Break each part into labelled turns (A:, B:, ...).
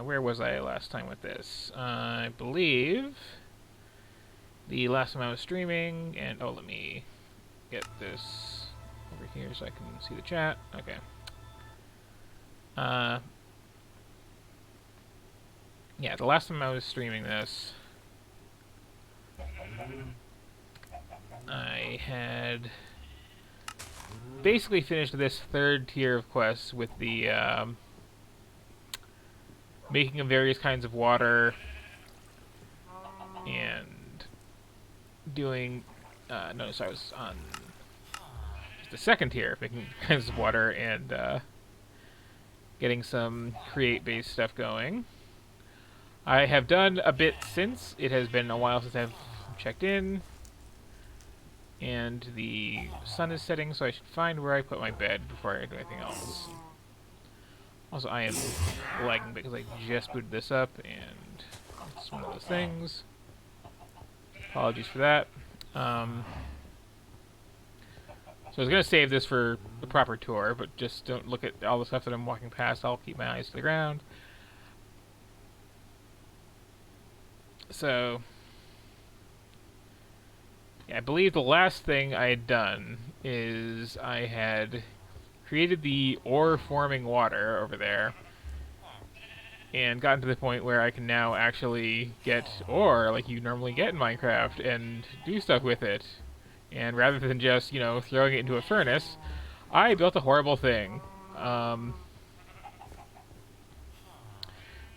A: Where was I last time with this? I believe the last time I was streaming, and let me get this over here so I can see the chat. Okay. Yeah, the last time I was streaming this, I had basically finished this third tier of quests with the making of various kinds of water and doing notice I was on the second tier, making kinds of water and getting some create-based stuff going. I have done a bit since. It has been a while since I've checked in. And the sun is setting, so I should find where I put my bed before I do anything else. Also, I am lagging because I just booted this up, and it's one of those things. Apologies for that. So I was going to save this for the proper tour, but just don't look at all the stuff that I'm walking past. I'll keep my eyes to the ground. So, yeah, I believe the last thing I had done is I had created the ore-forming water over there and gotten to the point where I can now actually get ore like you normally get in Minecraft and do stuff with it. And rather than just, throwing it into a furnace, I built a horrible thing.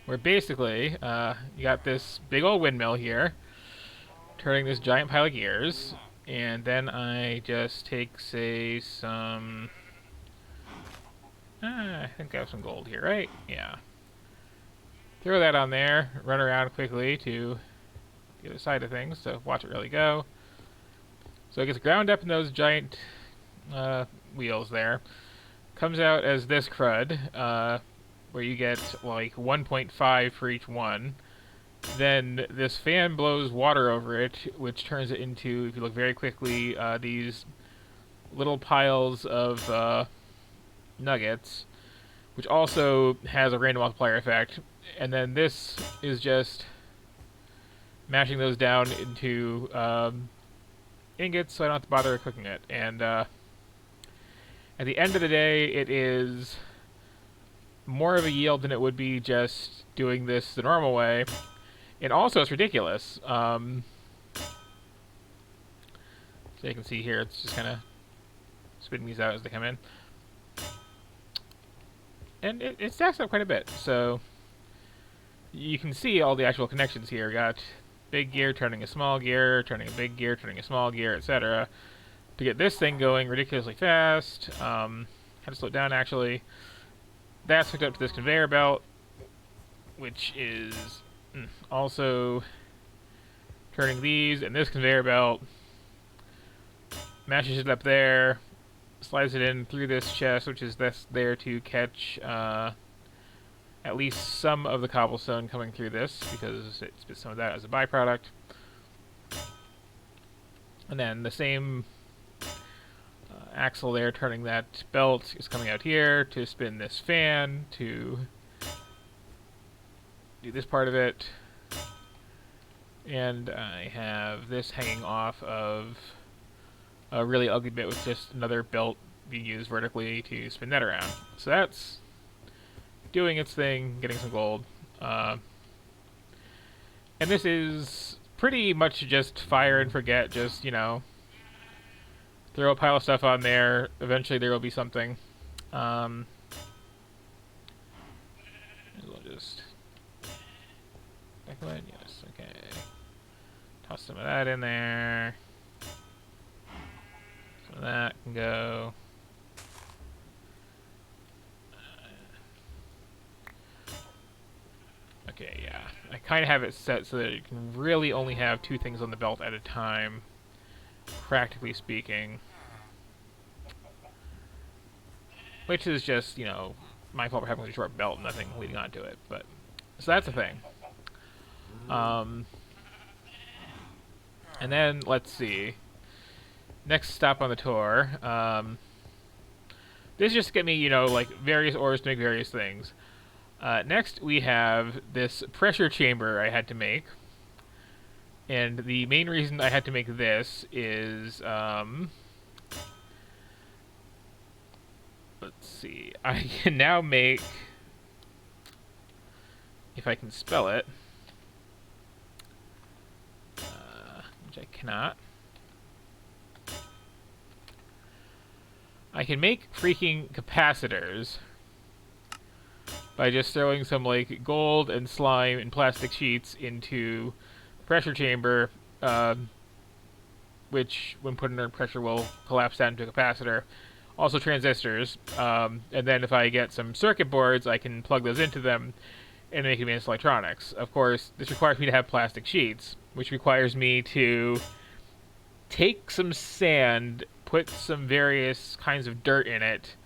A: Where basically, you got this big old windmill here, turning this giant pile of gears, and then I just take, say, some... I think I have some gold here, right? Yeah. Throw that on there, run around quickly to the other side of things, so watch it really go. So it gets ground up in those giant wheels there. Comes out as this crud, where you get like 1.5 for each one. Then this fan blows water over it, which turns it into, if you look very quickly, these little piles of nuggets, which also has a random multiplier effect. And then this is just mashing those down into ingots, so I don't have to bother cooking it. And at the end of the day, it is more of a yield than it would be just doing this the normal way. And also, it's ridiculous. So you can see here, it's just kind of spitting these out as they come in. And it stacks up quite a bit. So you can see all the actual connections here. Got big gear turning a small gear, turning a big gear, turning a small gear, etc. To get this thing going ridiculously fast. Had to slow it down, actually. That's hooked up to this conveyor belt, which is also turning these, and this conveyor belt mashes it up there, slides it in through this chest, which is there to catch at least some of the cobblestone coming through this, because it spits some of that as a byproduct. And then the same axle there turning that belt is coming out here to spin this fan to do this part of it. And I have this hanging off of a really ugly bit with just another belt being used vertically to spin that around. So that's doing its thing, getting some gold. And this is pretty much just fire and forget, just, throw a pile of stuff on there. Eventually there will be something. We'll just... Backlight, yes, okay. Toss some of that in there. So that can go. Okay, yeah. I kind of have it set so that you can really only have 2 things on the belt at a time, practically speaking. Which is just, my fault for having a short belt and nothing leading onto it. But so that's a thing. And then, let's see. Next stop on the tour. This just get me, like, various ores to make various things. Next, we have this pressure chamber I had to make. And the main reason I had to make this is, let's see, I can now make, if I can spell it, which I cannot, I can make freaking capacitors by just throwing some, like, gold and slime and plastic sheets into the pressure chamber, which, when put under pressure, will collapse down into a capacitor. Also transistors, and then if I get some circuit boards, I can plug those into them and make advanced electronics. Of course, this requires me to have plastic sheets, which requires me to take some sand, put some various kinds of dirt in it,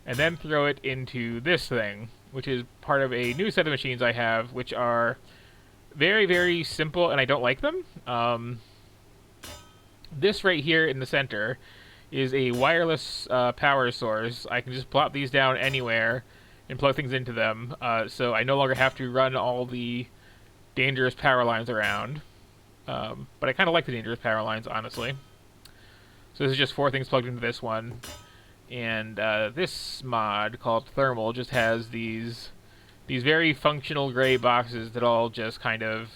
A: and then throw it into this thing, which is part of a new set of machines I have, which are very, very simple, and I don't like them. This right here in the center is a wireless power source. I can just plop these down anywhere and plug things into them, so I no longer have to run all the dangerous power lines around. But I kind of like the dangerous power lines, honestly. So this is just 4 things plugged into this one. And this mod, called Thermal, just has these very functional gray boxes that all just kind of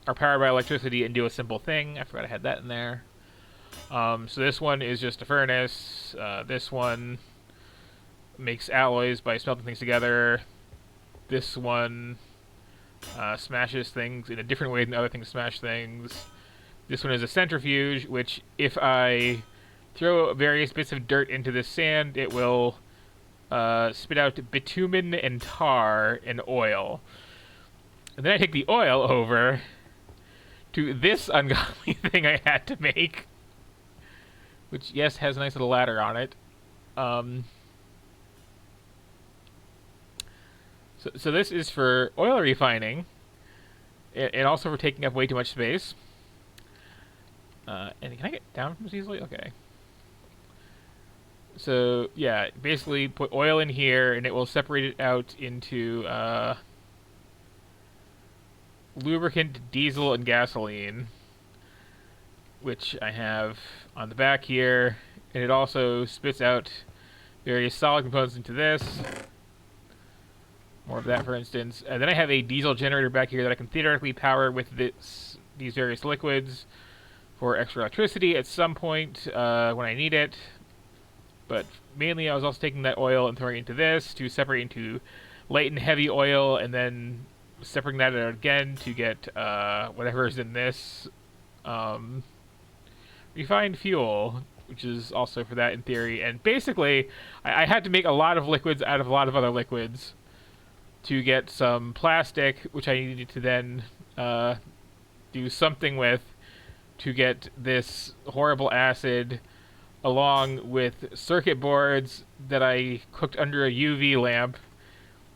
A: are powered by electricity and do a simple thing. I forgot I had that in there. So this one is just a furnace. This one makes alloys by smelting things together. This one smashes things in a different way than other things smash things. This one is a centrifuge, which if I throw various bits of dirt into this sand, it will spit out bitumen and tar and oil. And then I take the oil over to this ungodly thing I had to make, which, yes, has a nice little ladder on it. So this is for oil refining, and also for taking up way too much space. And can I get down from this easily? Okay. So, yeah, basically put oil in here, and it will separate it out into lubricant, diesel, and gasoline, which I have on the back here. And it also spits out various solid components into this. More of that, for instance. And then I have a diesel generator back here that I can theoretically power with these various liquids for extra electricity at some point when I need it. But mainly I was also taking that oil and throwing it into this to separate into light and heavy oil, and then separating that out again to get whatever is in this refined fuel, which is also for that in theory. And basically, I had to make a lot of liquids out of a lot of other liquids to get some plastic, which I needed to then do something with to get this horrible acid, along with circuit boards that I cooked under a UV lamp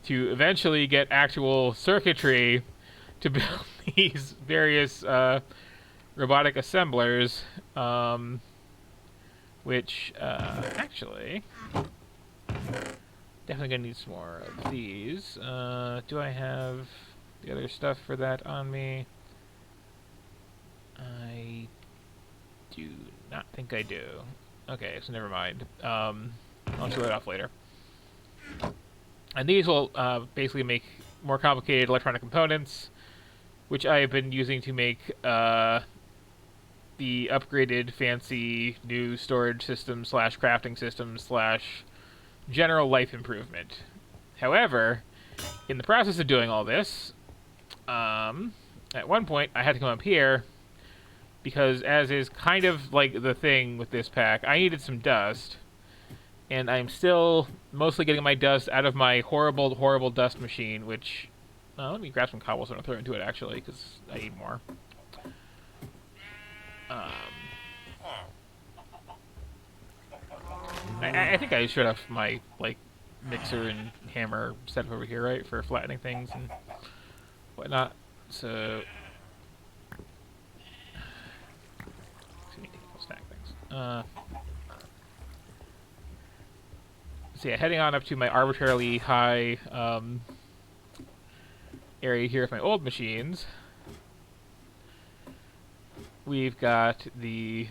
A: to eventually get actual circuitry to build these various robotic assemblers, which actually definitely gonna need some more of these. Do I have the other stuff for that on me? I do not think I do. Okay, so never mind. I'll show that off later. And these will basically make more complicated electronic components, which I have been using to make the upgraded, fancy, new storage system / crafting system / general life improvement. However, in the process of doing all this, at one point I had to come up here, because as is kind of like the thing with this pack, I needed some dust, and I'm still mostly getting my dust out of my horrible, horrible dust machine, which, let me grab some cobblestone and throw into it, actually, because I need more. I think I should have my, like, mixer and hammer set up over here, right, for flattening things and whatnot, so stack things. So yeah, heading on up to my arbitrarily high area here with my old machines. We've got the,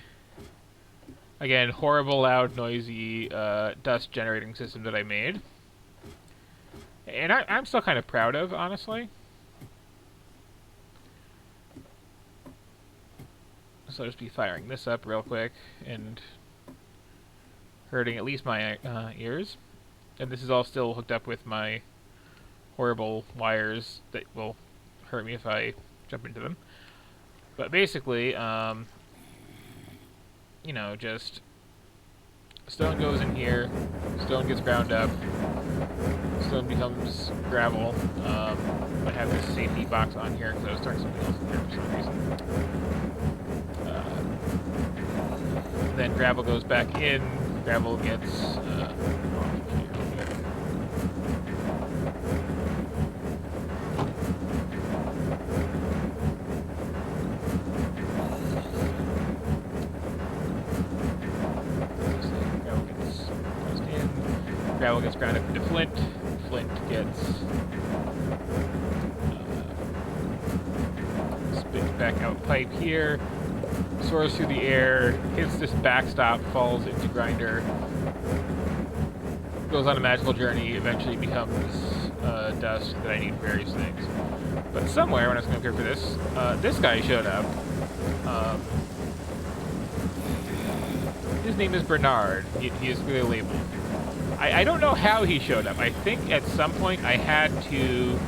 A: again, horrible, loud, noisy dust generating system that I made. And I'm still kind of proud of, honestly. So I'll just be firing this up real quick and hurting at least my ears. And this is all still hooked up with my horrible wires that will hurt me if I jump into them. But basically, you know, just stone goes in here, stone gets ground up, stone becomes gravel. I have this safety box on here because I was throwing something else in there for some reason. Then gravel goes back in, gravel gets gravel gets ground up into flint. Flint gets spit back out pipe here, soars through the air, hits this backstop, falls into grinder, goes on a magical journey, eventually becomes dust that I need for various things. But somewhere, when I was going to prepare for this, this guy showed up. His name is Bernard. He is clearly labeled. I don't know how he showed up. I think at some point I had to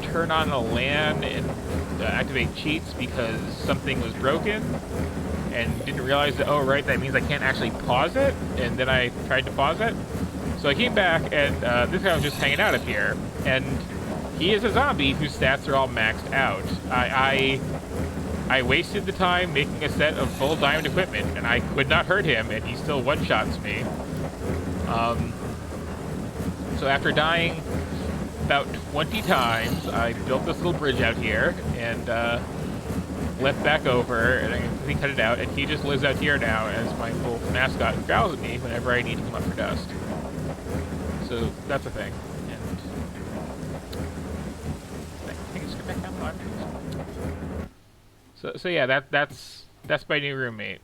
A: turn on a LAN and activate cheats because something was broken and didn't realize that, oh right, that means I can't actually pause it, and then I tried to pause it. So I came back and this guy was just hanging out up here, and he is a zombie whose stats are all maxed out. I wasted the time making a set of full diamond equipment, and I could not hurt him, and he still one-shots me. So after dying about 20 times, I built this little bridge out here and left back over, and I completely cut it out, and he just lives out here now as my little mascot who growls at me whenever I need to come up for dust. So that's a thing. And I think it's back down the line. So yeah, that's my new roommate,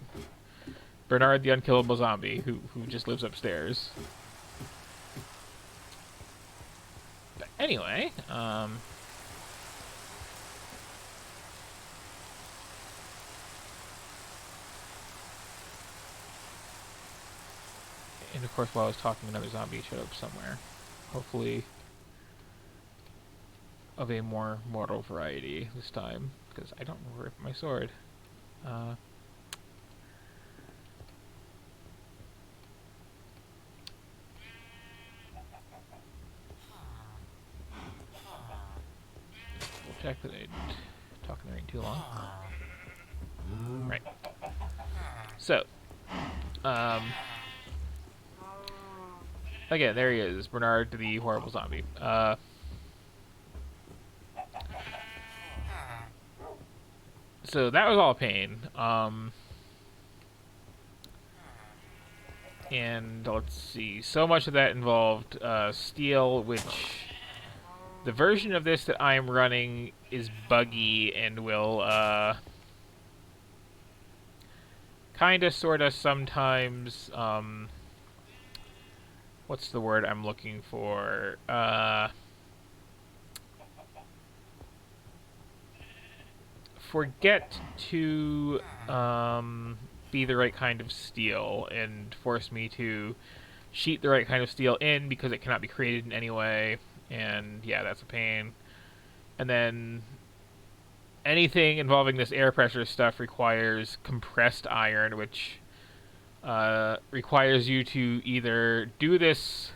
A: Bernard the unkillable zombie, who just lives upstairs. But anyway, and of course, while I was talking, another zombie showed up somewhere. Hopefully, of a more mortal variety this time, because I don't remember my sword. We'll check that I didn't talk in the ring too long. Right. So, again, there he is, Bernard the horrible zombie. So that was all pain. And let's see, so much of that involved steel, which the version of this that I'm running is buggy and will kinda, sorta, sometimes, what's the word I'm looking for? Forget to be the right kind of steel and force me to sheet the right kind of steel in because it cannot be created in any way, and yeah, that's a pain. And then anything involving this air pressure stuff requires compressed iron, which requires you to either do this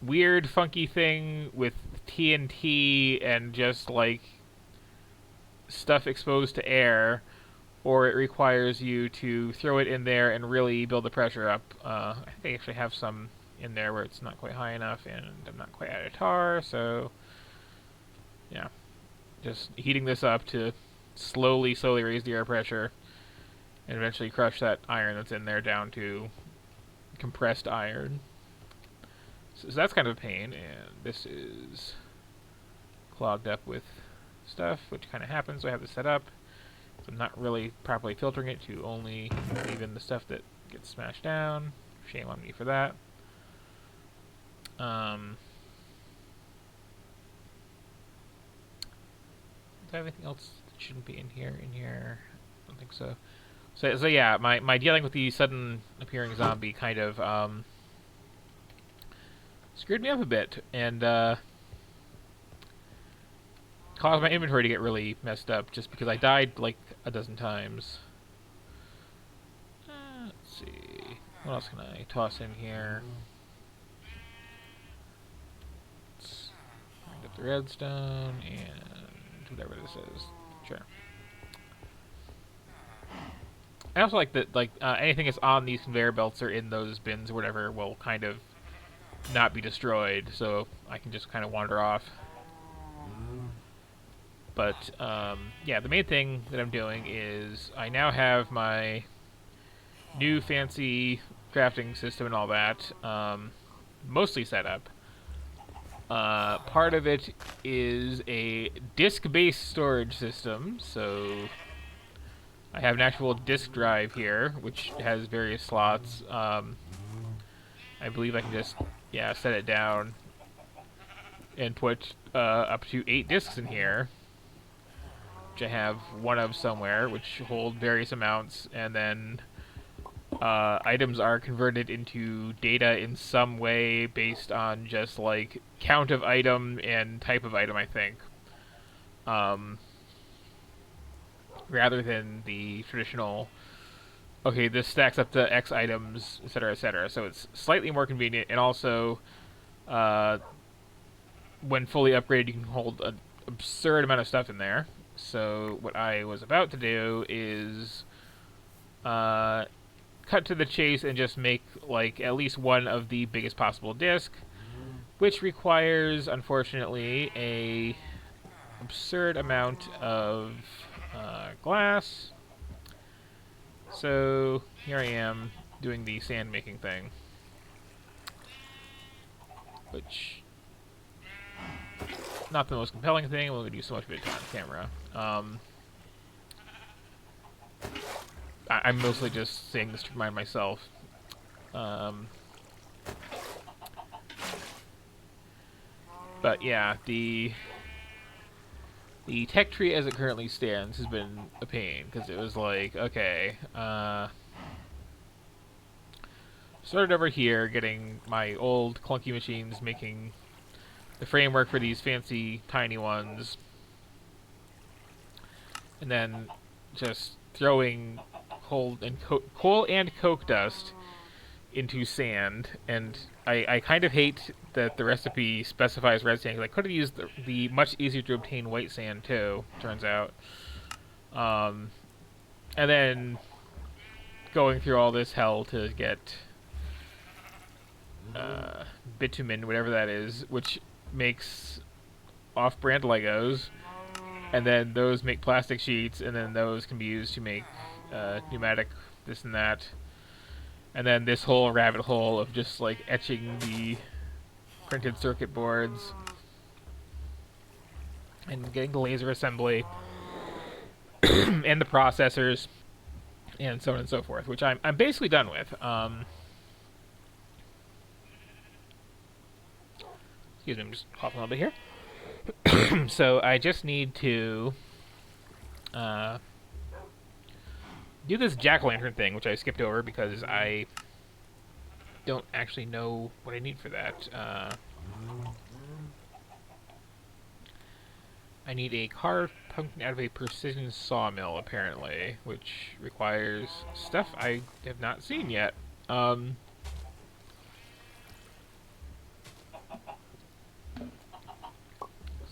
A: weird funky thing with TNT and just like stuff exposed to air, or it requires you to throw it in there and really build the pressure up. I think I actually have some in there where it's not quite high enough, and I'm not quite out of tar, so yeah. Just heating this up to slowly raise the air pressure and eventually crush that iron that's in there down to compressed iron. So that's kind of a pain, and this is clogged up with stuff, which kind of happens. So I have this set up. So I'm not really properly filtering it to only leave in the stuff that gets smashed down. Shame on me for that. Is there anything else that shouldn't be in here? I don't think so. So yeah, my dealing with the sudden appearing zombie kind of screwed me up a bit, and caused my inventory to get really messed up just because I died like a dozen times. Let's see. What else can I toss in here? Let's find up the redstone and whatever this is. Sure. I also like that, anything that's on these conveyor belts or in those bins or whatever will kind of not be destroyed, so I can just kind of wander off. But, yeah, the main thing that I'm doing is I now have my new fancy crafting system and all that, mostly set up. Part of it is a disk-based storage system, so I have an actual disk drive here, which has various slots. I believe I can just, yeah, set it down and put up to 8 disks in here, which I have one of somewhere, which hold various amounts, and then items are converted into data in some way based on just, like, count of item and type of item, I think. Rather than the traditional, okay, this stacks up to X items, etc., etc. So it's slightly more convenient, and also, when fully upgraded, you can hold an absurd amount of stuff in there. So what I was about to do is cut to the chase and just make, like, at least one of the biggest possible disk, which requires, unfortunately, a absurd amount of glass. So here I am doing the sand making thing, which not the most compelling thing. We're going to do so much of it on camera. I'm mostly just saying this to remind myself. But yeah, the tech tree as it currently stands has been a pain, because it was like, okay, started over here getting my old clunky machines making the framework for these fancy tiny ones, and then just throwing coal and coke dust into sand, and I kind of hate that the recipe specifies red sand, because I could have used the much easier to obtain white sand too, turns out. And then going through all this hell to get bitumen, whatever that is, which makes off-brand Legos, and then those make plastic sheets, and then those can be used to make pneumatic this and that. And then this whole rabbit hole of just, like, etching the printed circuit boards and getting the laser assembly and the processors and so on and so forth, which I'm basically done with. Excuse me, I'm just coughing a little bit here. So I just need to do this jack-o'-lantern thing, which I skipped over because I don't actually know what I need for that. I need a carved pumpkin out of a precision sawmill, apparently, which requires stuff I have not seen yet. So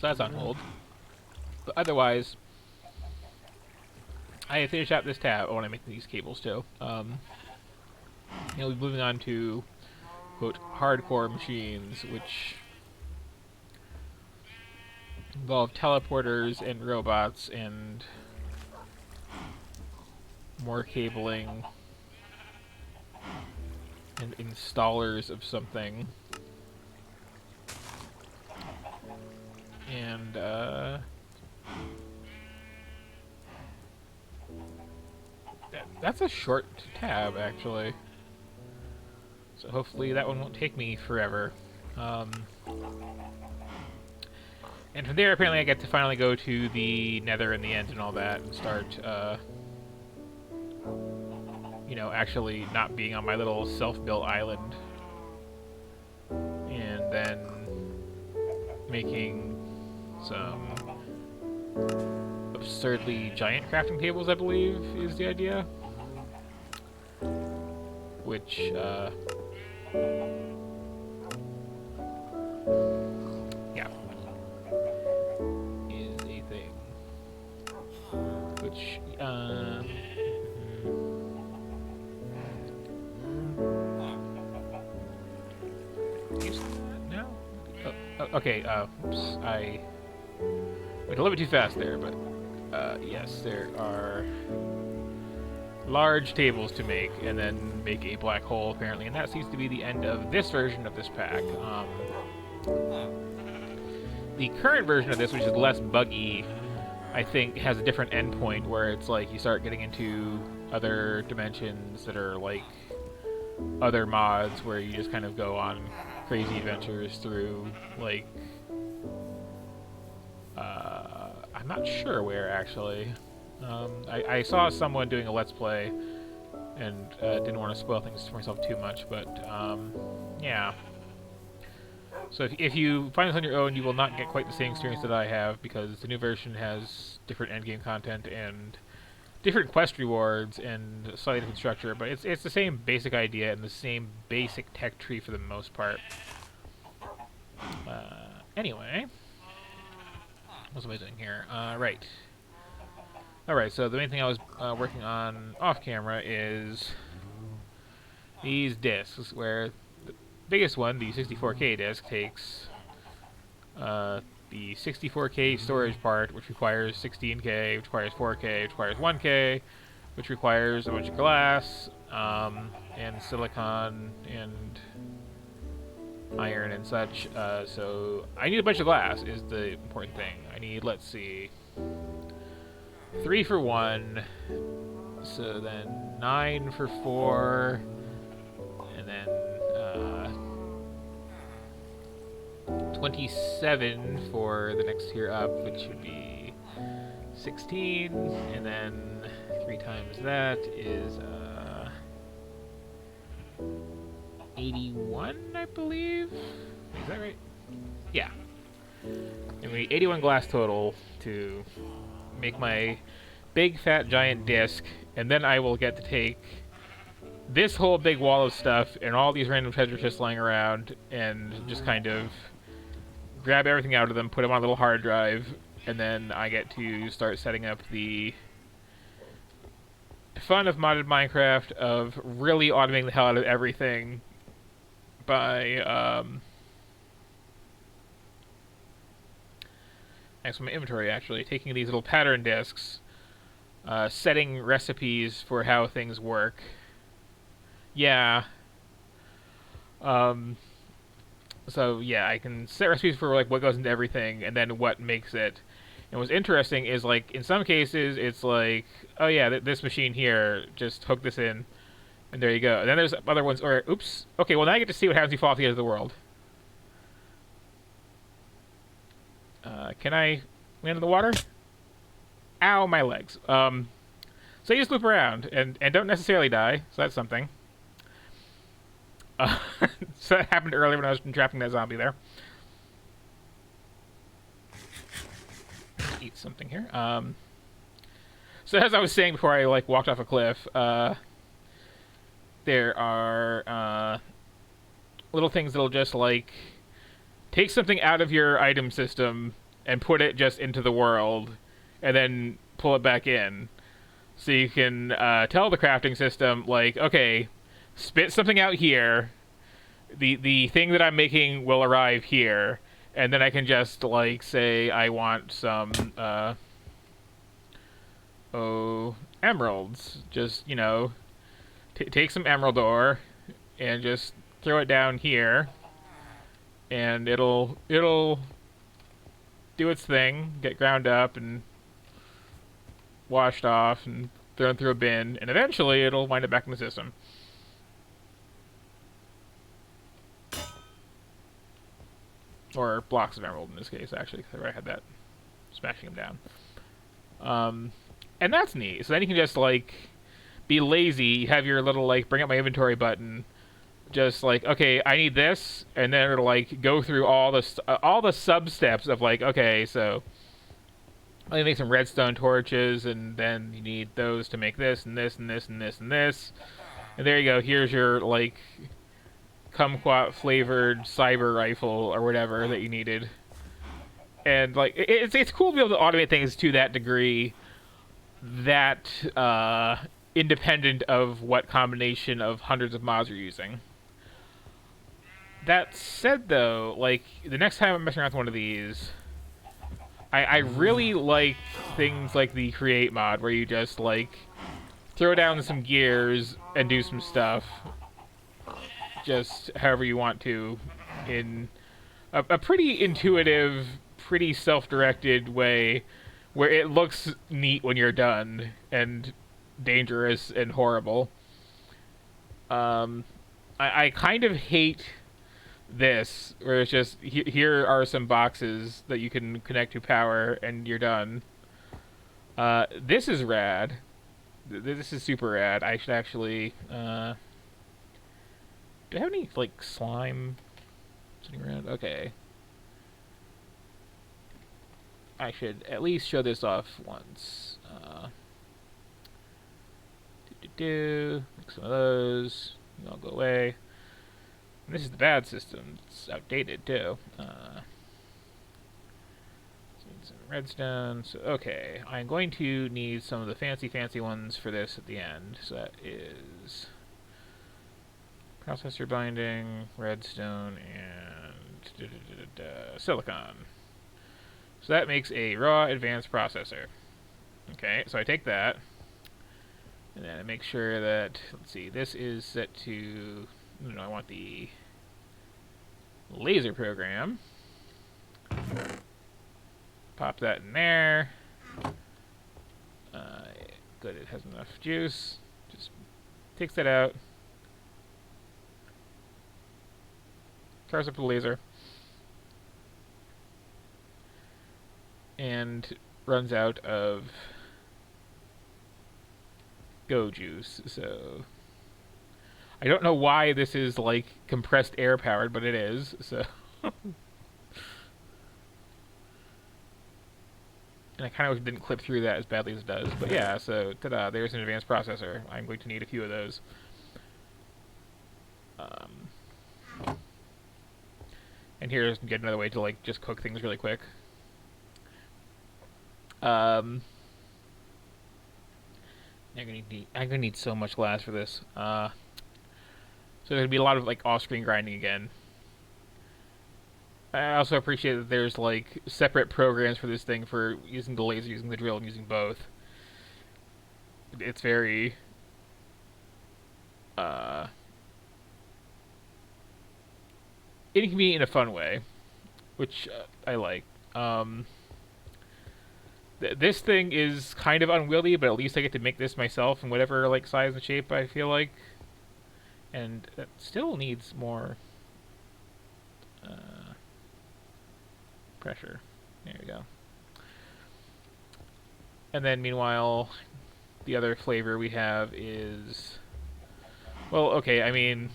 A: that's on hold. But otherwise, I have finished out this tab. I want to make these cables too. We'll be moving on to, quote, hardcore machines, which involve teleporters and robots and more cabling and installers of something. And that's a short tab, actually. So hopefully that one won't take me forever. And from there, apparently I get to finally go to the Nether in the end and all that, and start, you know, actually not being on my little self-built island. And then making some absurdly giant crafting tables, I believe, is the idea. Which, yeah. Is a thing. Which, no? Okay, oops, I went a little bit too fast there, but, yes, there are large tables to make, and then make a black hole, apparently, and that seems to be the end of this version of this pack. The current version of this, which is less buggy, I think has a different endpoint, where it's like you start getting into other dimensions that are like other mods, where you just kind of go on crazy adventures through, like, I'm not sure where, actually. I saw someone doing a Let's Play, and didn't want to spoil things for myself too much, but, yeah. So if you find this on your own, you will not get quite the same experience that I have, because the new version has different endgame content and different quest rewards and slightly different structure, but it's the same basic idea and the same basic tech tree for the most part. Anyway, what was I doing here? Right. Alright, so the main thing I was working on off camera is these discs, where the biggest one, the 64K disc, takes the 64K storage part, which requires 16K, which requires 4K, which requires 1K, which requires a bunch of glass, and silicon, and iron and such. So I need a bunch of glass, is the important thing. I need, let's see, 3 for 1, so then 9 for 4, and then 27 for the next tier up, which would be 16, and then 3 times that is 81, I believe? Is that right? Yeah. And we need 81 glass total to make my big fat giant disc, and then I will get to take this whole big wall of stuff and all these random treasure chests lying around and just kind of grab everything out of them, put them on a little hard drive, and then I get to start setting up the fun of modded Minecraft of really automating the hell out of everything by next from my inventory, actually, taking these little pattern discs, setting recipes for how things work. Yeah. So yeah, I can set recipes for like what goes into everything, and then what makes it. And what's interesting is, like, in some cases, it's like, oh yeah, this machine here, just hook this in, and there you go. And then there's other ones, or, oops, okay, well now I get to see what happens if you fall off the edge of the world. Can I land in the water? Ow, my legs. So you just loop around, and don't necessarily die, so that's something. So that happened earlier when I was trapping that zombie there. Eat something here. So as I was saying before I, like, walked off a cliff, there are little things that'll just, like, take something out of your item system and put it just into the world, and then pull it back in. So you can tell the crafting system, like, okay, spit something out here, the thing that I'm making will arrive here, and then I can just, like, say I want some, emeralds. Just, you know, take some emerald ore, and just throw it down here, and it'll do its thing, get ground up and washed off and thrown through a bin, and eventually it'll wind up back in the system. Or blocks of emerald in this case, actually, because I had that smashing them down. And that's neat. So then you can just, like, be lazy, have your little, like, bring up my inventory button, just like, okay, I need this, and then it'll, like, go through all the sub-steps of, like, okay, so let me make some redstone torches, and then you need those to make this, and this, and this, and this, and this. And there you go, here's your, like, kumquat-flavored cyber rifle, or whatever, that you needed. And, like, it's cool to be able to automate things to that degree, that, independent of what combination of hundreds of mods you're using. That said, though, like, the next time I'm messing around with one of these, I really like things like the create mod, where you just, like, throw down some gears and do some stuff, just however you want to, in a pretty intuitive, pretty self-directed way, where it looks neat when you're done, and dangerous and horrible. I kind of hate this, where it's just, here are some boxes that you can connect to power, and you're done. This is rad. This is super rad. I should actually, do I have any, like, slime sitting around? Okay. I should at least show this off once. Make some of those. They all go away. And this is the bad system. It's outdated, too. Some redstone. So, okay. I'm going to need some of the fancy ones for this at the end. So that is processor binding, redstone, and silicon. So that makes a raw advanced processor. Okay, so I take that, and then I make sure that, let's see, this is set to, no, I want the laser program. Pop that in there. Good, it has enough juice. Just takes that out. Cars up the laser. And runs out of go juice, so I don't know why this is, like, compressed air powered, but it is, so and I kind of didn't clip through that as badly as it does, but yeah, so ta-da, there's an advanced processor. I'm going to need a few of those. And here's get another way to, like, just cook things really quick. I'm gonna need so much glass for this. So there's gonna be a lot of, like, off-screen grinding again. I also appreciate that there's, like, separate programs for this thing for using the laser, using the drill, and using both. It's very inconvenient in a fun way, which I like. This thing is kind of unwieldy, but at least I get to make this myself in whatever, like, size and shape I feel like. And that still needs more pressure. There we go. And then, meanwhile, the other flavor we have is, well, okay, I mean,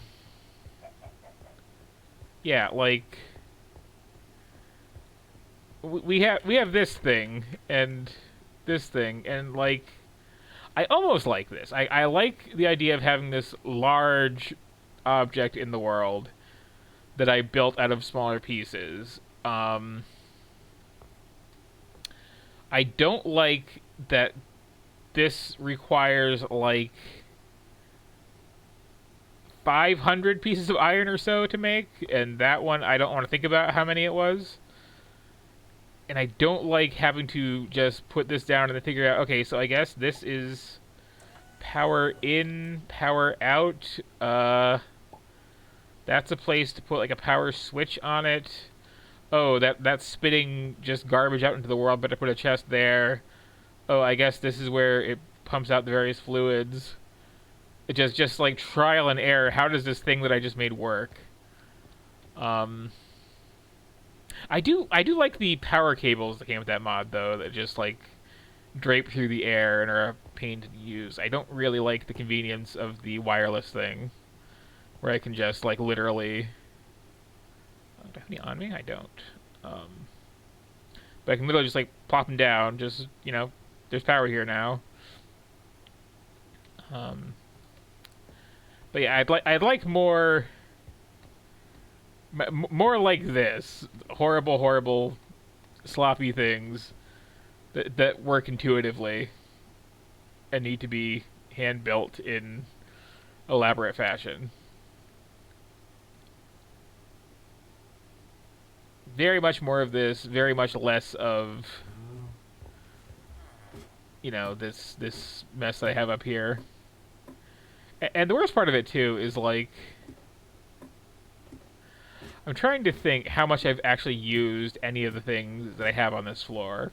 A: yeah, like, we have this thing and this thing, and, like, I almost like this. I like the idea of having this large object in the world that I built out of smaller pieces. I don't like that this requires, like, 500 pieces of iron or so to make, and that one I don't want to think about how many it was. And I don't like having to just put this down and then figure out, okay, so I guess this is power in, power out. That's a place to put, like, a power switch on it. Oh, that's spitting just garbage out into the world. Better put a chest there. Oh, I guess this is where it pumps out the various fluids. It just like trial and error. How does this thing that I just made work? Um, I do like the power cables that came with that mod though. That just like drape through the air and are a pain to use. I don't really like the convenience of the wireless thing, where I can just like literally. Do I have any on me? I don't. But I can literally just like plop them down. Just there's power here now. But yeah, I'd like more like this horrible, horrible, sloppy things that work intuitively and need to be hand built in elaborate fashion. Very much more of this, very much less of this mess that I have up here. And the worst part of it too is like I'm trying to think how much I've actually used any of the things that I have on this floor.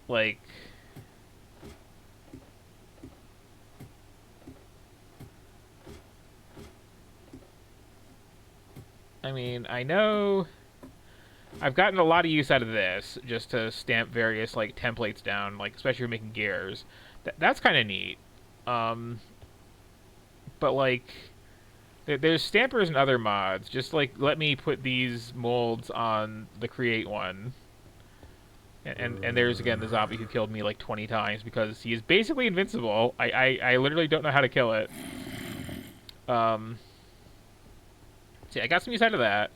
A: Like I mean, I know I've gotten a lot of use out of this just to stamp various like templates down, like especially for making gears. That's kind of neat. But like there's stampers and other mods. Just like let me put these molds on the create one. And there's again the zombie who killed me like 20 times because he is basically invincible. I literally don't know how to kill it. See, I got some use out of that.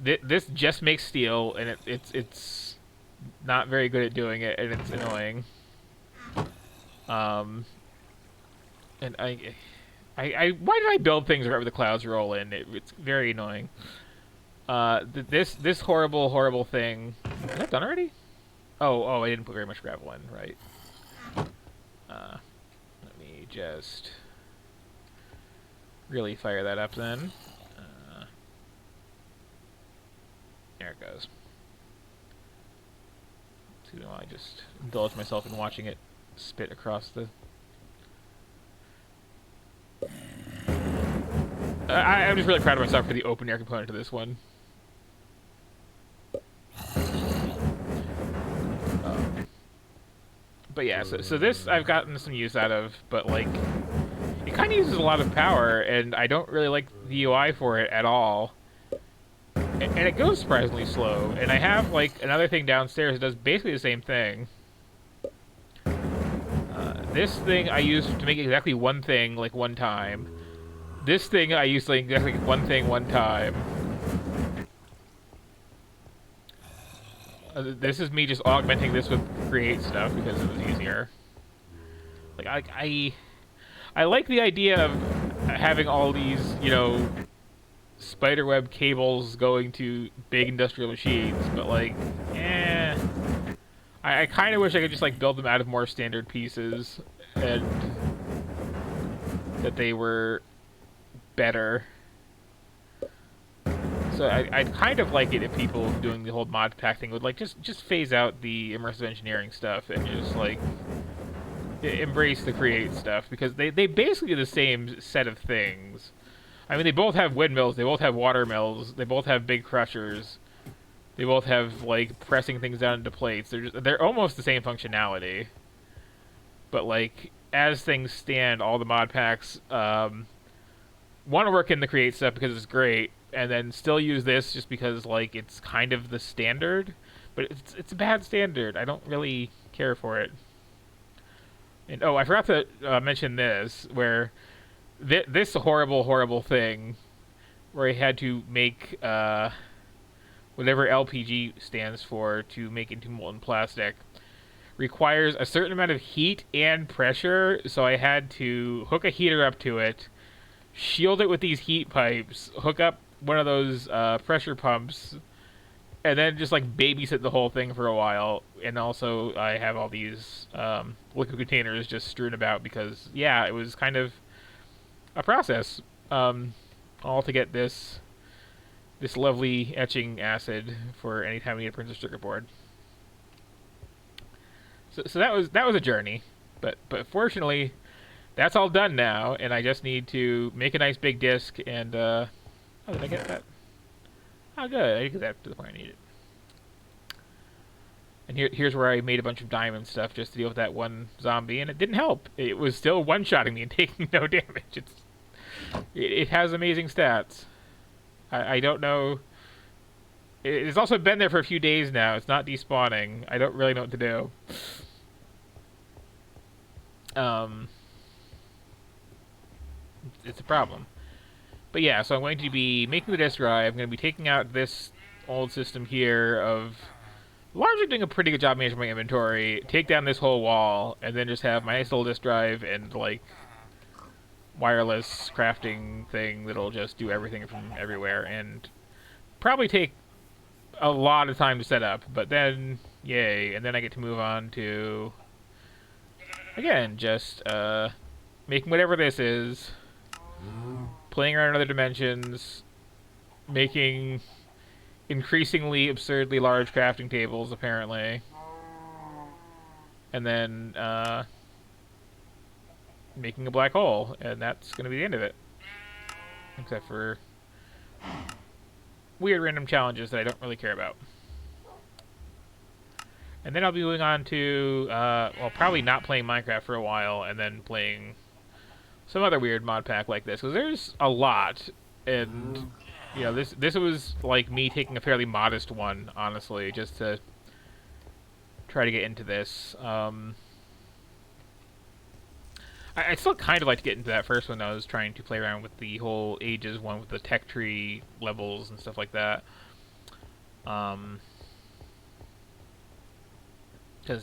A: This just makes steel, and it's not very good at doing it, and it's annoying. And why did I build things right where the clouds roll in? It's very annoying. This horrible, horrible thing. Is that done already? Oh, I didn't put very much gravel in, right? Let me just really fire that up then. There it goes. So I just indulge myself in watching it spit across the. I'm just really proud of myself for the open air component to this one. But yeah, so this I've gotten some use out of, but like it kind of uses a lot of power, and I don't really like the UI for it at all. And it goes surprisingly slow. And I have like another thing downstairs that does basically the same thing. This thing I use to make exactly one thing like one time. This thing I use like exactly one thing one time. This is me just augmenting this with create stuff because it was easier. Like I like the idea of having all these, spiderweb cables going to big industrial machines, but like, I kind of wish I could just like build them out of more standard pieces and that they were better. So I'd kind of like it if people doing the whole mod pack thing would like just phase out the immersive engineering stuff and just like embrace the create stuff, because they basically do the same set of things. I mean, they both have windmills, they both have water mills, they both have big crushers, they both have like pressing things down into plates. They're almost the same functionality, but like as things stand, all the mod packs want to work in the create stuff because it's great, and then still use this just because like it's kind of the standard, but it's a bad standard. I don't really care for it. And oh, I forgot to mention this, where this horrible, horrible thing, where I had to make whatever LPG stands for to make into molten plastic, requires a certain amount of heat and pressure, so I had to hook a heater up to it, shield it with these heat pipes, hook up one of those pressure pumps, and then just like babysit the whole thing for a while. And also I have all these liquid containers just strewn about because, yeah, it was kind of a process all to get this this lovely etching acid for any time we need a printed circuit board. So that was a journey, but fortunately, that's all done now, and I just need to make a nice big disc and oh, did I get that? Oh, good. I get that to the point I need it. And here's where I made a bunch of diamond stuff just to deal with that one zombie, and it didn't help. It was still one-shotting me and taking no damage. It has amazing stats. I don't know. It's also been there for a few days now. It's not despawning. I don't really know what to do. It's a problem. But yeah, so I'm going to be making the disk drive. I'm going to be taking out this old system here of largely doing a pretty good job managing my inventory, take down this whole wall, and then just have my nice little disk drive and, like, wireless crafting thing that'll just do everything from everywhere, and probably take a lot of time to set up, but then, yay, and then I get to move on to, again, just, making whatever this is, playing around in other dimensions, making increasingly absurdly large crafting tables, apparently. And then, making a black hole, and that's going to be the end of it. Except for weird random challenges that I don't really care about. And then I'll be moving on to, well, probably not playing Minecraft for a while, and then playing some other weird mod pack like this, because there's a lot, and you know, this was like me taking a fairly modest one, honestly, just to try to get into this. I still kind of like to get into that first one. I was trying to play around with the whole Ages one with the tech tree levels and stuff like that. Because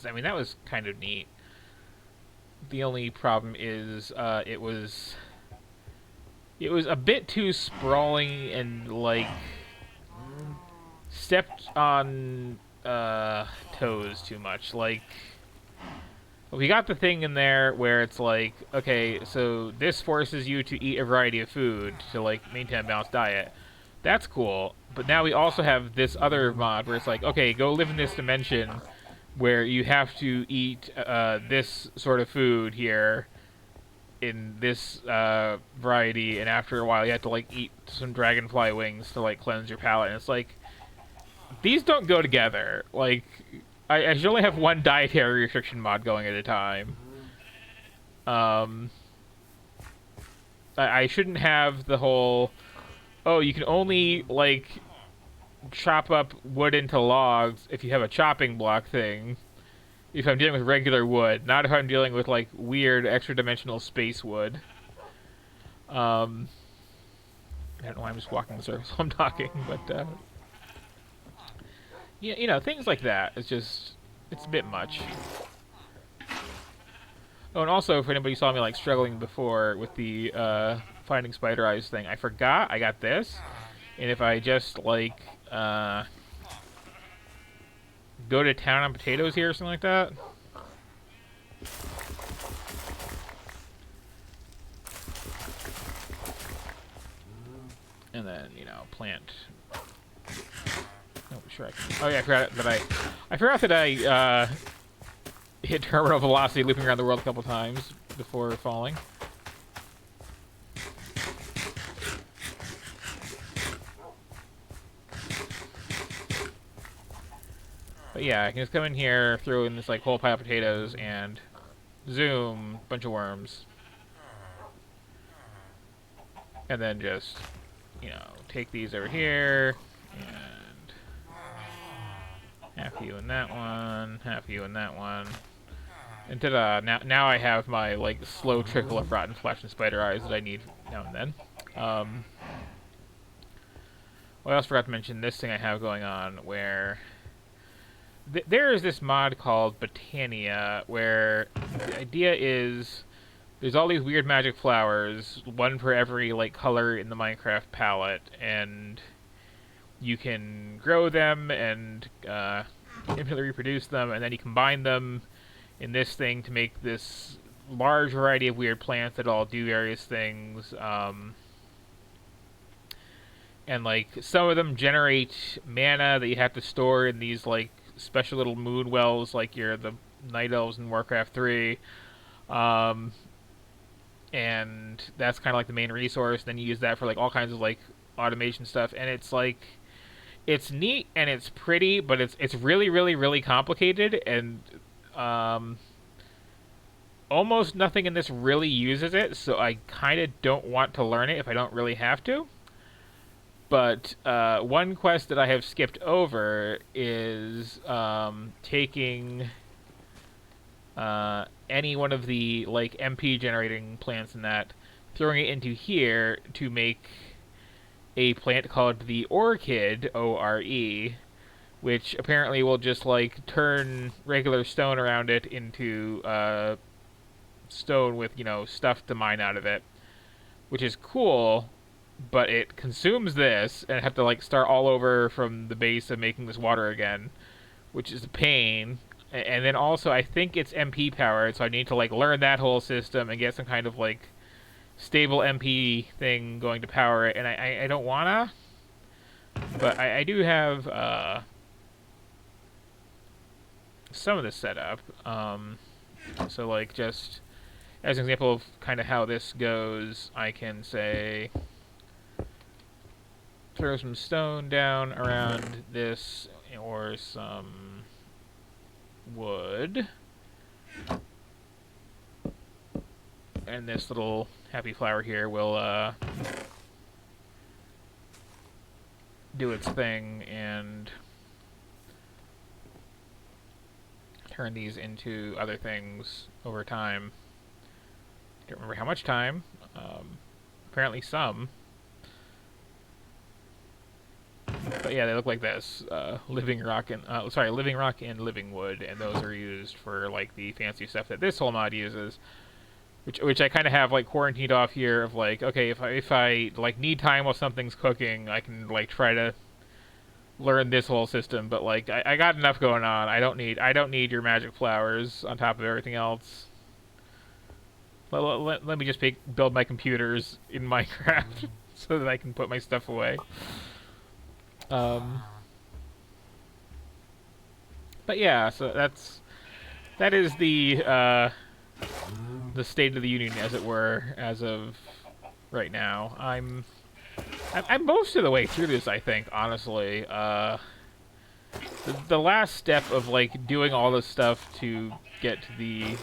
A: I mean, that was kind of neat. The only problem is it was a bit too sprawling and, like, stepped on toes too much. Like, we got the thing in there where it's like, okay, so this forces you to eat a variety of food to, like, maintain a balanced diet. That's cool, but now we also have this other mod where it's like, okay, go live in this dimension where you have to eat this sort of food here in this variety, and after a while you have to, like, eat some dragonfly wings to, like, cleanse your palate, and it's like, these don't go together. Like, I should only have one dietary restriction mod going at a time. I shouldn't have the whole, oh, you can only, like, chop up wood into logs if you have a chopping block thing. If I'm dealing with regular wood, not if I'm dealing with, like, weird extra-dimensional space wood. I don't know why I'm just walking in circles while I'm talking, but, yeah, you know, things like that. It's just, it's a bit much. Oh, and also, if anybody saw me, like, struggling before with the, finding spider eyes thing, I forgot I got this, and if I just, like, go to town on potatoes here or something like that. And then, you know, plant. Oh, sure I can. Oh yeah, I forgot that I hit terminal velocity looping around the world a couple times before falling. But yeah, I can just come in here, throw in this, like, whole pile of potatoes, and zoom, bunch of worms. And then just, you know, take these over here, and half you in that one, half you in that one. And ta-da, now I have my, like, slow trickle of rotten flesh and spider eyes that I need now and then. Well, I also forgot to mention this thing I have going on, where there is this mod called Botania, where the idea is there's all these weird magic flowers, one for every, like, color in the Minecraft palette, and you can grow them and infinitely reproduce them, and then you combine them in this thing to make this large variety of weird plants that all do various things. and like some of them generate mana that you have to store in these like special little moon wells, like the Night Elves in Warcraft 3. Um, and that's kind of like the main resource. Then you use that for like all kinds of like automation stuff, and it's like it's neat and it's pretty, but it's really really complicated, and um, almost nothing in this really uses it. So I kind of don't want to learn it if I don't really have to. But one quest that I have skipped over is taking any one of the like MP generating plants and that, throwing it into here to make a plant called the Orchid, O-R-E, which apparently will just like turn regular stone around it into stone with stuff to mine out of it, which is cool. But it consumes this, and I have to like start all over from the base of making this water again, which is a pain. And then also, I think it's MP powered, so I need to like learn that whole system and get some kind of like stable MP thing going to power it. And I don't wanna, but I do have some of this set up. So like just as an example of kind of how this goes, I can say throw some stone down around this, or some wood, and this little happy flower here will do its thing and turn these into other things over time. I don't remember how much time. Apparently some. But yeah, they look like this: living rock and living wood, and those are used for like the fancy stuff that this whole mod uses. Which I kind of have like quarantined off here of like, okay, if I like need time while something's cooking, I can like try to learn this whole system. But like I got enough going on. I don't need your magic flowers on top of everything else. Let me just build my computers in Minecraft so that I can put my stuff away. But yeah, so that is the State of the Union, as it were, as of right now. I'm most of the way through this, I think, honestly. The last step of like doing all this stuff to get the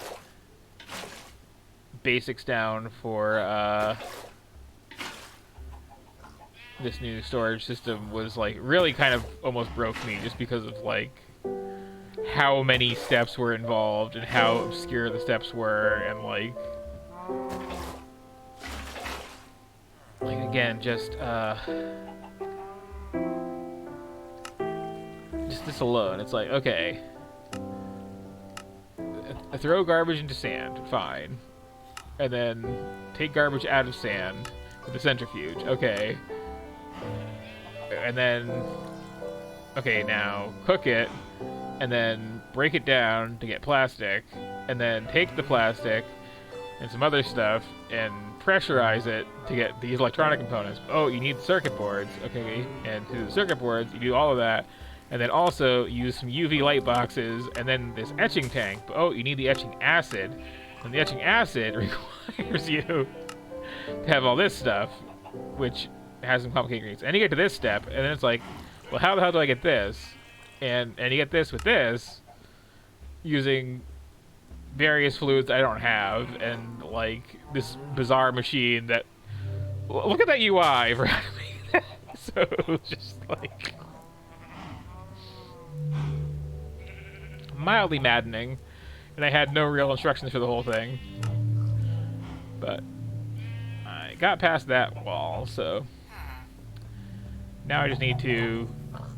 A: basics down for this new storage system was like really kind of almost broke me, just because of like how many steps were involved and how obscure the steps were, and like again just this alone, it's like, okay, throw garbage into sand, fine, and then take garbage out of sand with a centrifuge, okay. And then, okay, now cook it, and then break it down to get plastic, and then take the plastic and some other stuff and pressurize it to get these electronic components. Oh, you need circuit boards, okay, and to do the circuit boards, you do all of that, and then also use some UV light boxes, and then this etching tank. But, oh, you need the etching acid, and the etching acid requires you to have all this stuff, which has some complicated ingredients. And you get to this step, and then it's like, well, how the hell do I get this? And you get this with this, using various fluids I don't have, and like this bizarre machine that, look at that UI for how to make that. So it was just like mildly maddening, and I had no real instructions for the whole thing. But I got past that wall, so now I just need to,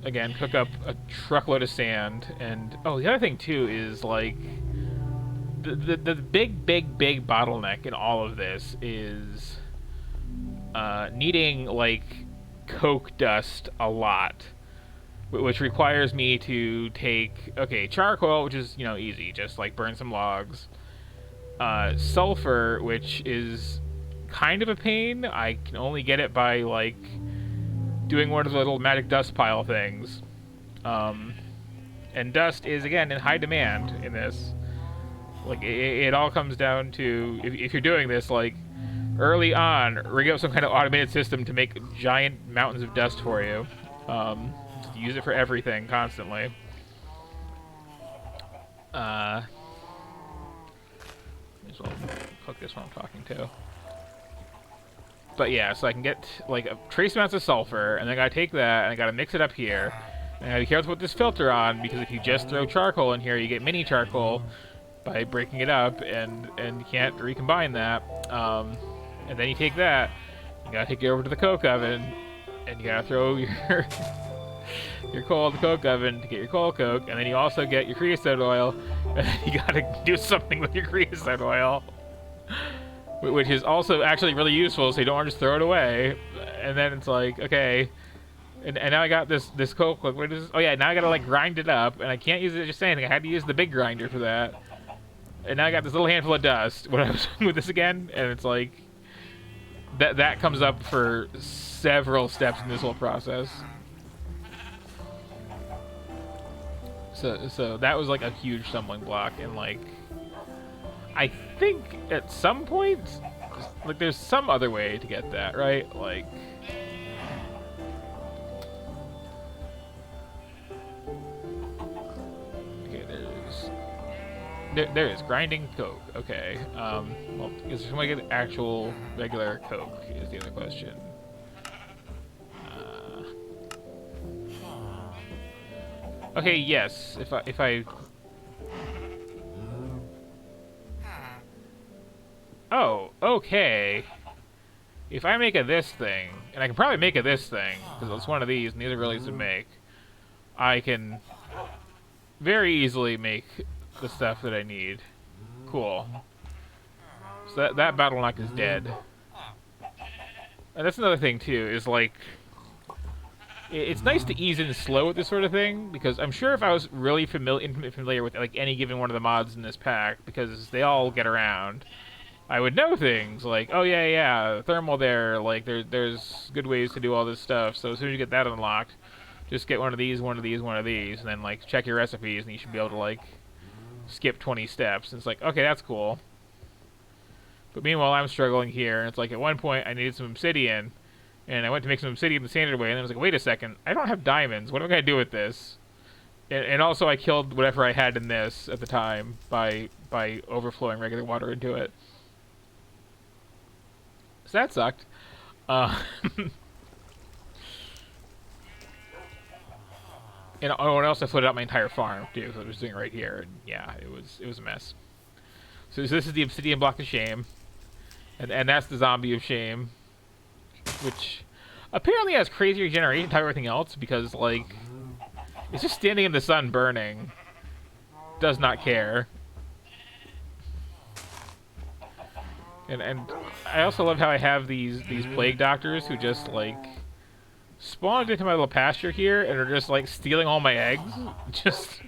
A: again, cook up a truckload of sand. And oh, the other thing too is like the big bottleneck in all of this is needing like coke dust a lot, which requires me to take, okay, charcoal, which is, easy, just like burn some logs, sulfur, which is kind of a pain. I can only get it by like doing one of the little magic dust pile things. And dust is, again, in high demand in this. Like, it all comes down to, if you're doing this, like, early on, rig up some kind of automated system to make giant mountains of dust for you. Use it for everything, constantly. May as well cook this while I'm talking, too. But yeah, so I can get, like, trace amounts of sulfur, and then I gotta take that, and I gotta mix it up here. And I gotta be careful to put this filter on, because if you just throw charcoal in here, you get mini charcoal by breaking it up, and you can't recombine that. And then you take that, you gotta take it over to the coke oven, and you gotta throw your your coal in the coke oven to get your coal coke, and then you also get your creosote oil, and then you gotta do something with your creosote oil. Which is also actually really useful, so you don't want to just throw it away. And then it's like, okay, and now I got this coke. Like, what is this? Oh yeah, now I gotta like grind it up, and I can't use it just anything. I had to use the big grinder for that. And now I got this little handful of dust. What I was doing with this again, and it's like that comes up for several steps in this whole process. So that was like a huge stumbling block, and like I think at some point, like, there's some other way to get that, right? Like, okay, there is grinding coke. Okay, well, is there some way to get actual regular coke? Is the other question. Okay, yes. If I. Oh, okay. If I make a this thing, and I can probably make a this thing, because it's one of these, and these are really easy to make, I can very easily make the stuff that I need. Cool. So that battle knock is dead. And that's another thing, too, is like, it's nice to ease in slow with this sort of thing, because I'm sure if I was really familiar with like any given one of the mods in this pack, because they all get around, I would know things like, oh yeah, thermal there, like there's good ways to do all this stuff, so as soon as you get that unlocked, just get one of these, and then like check your recipes, and you should be able to like skip 20 steps. And it's like, okay, that's cool. But meanwhile, I'm struggling here, and it's like at one point I needed some obsidian, and I went to make some obsidian the standard way, and then I was like, wait a second, I don't have diamonds, what am I going to do with this? And also I killed whatever I had in this at the time by overflowing regular water into it. So that sucked. And I also flooded out my entire farm too, so I was doing it right here, and yeah, it was a mess. So this is the obsidian block of shame, and that's the zombie of shame, which apparently has crazy regeneration type everything else, because like it's just standing in the sun burning, does not care. And I also love how I have these plague doctors who just like spawned into my little pasture here and are just like stealing all my eggs. Just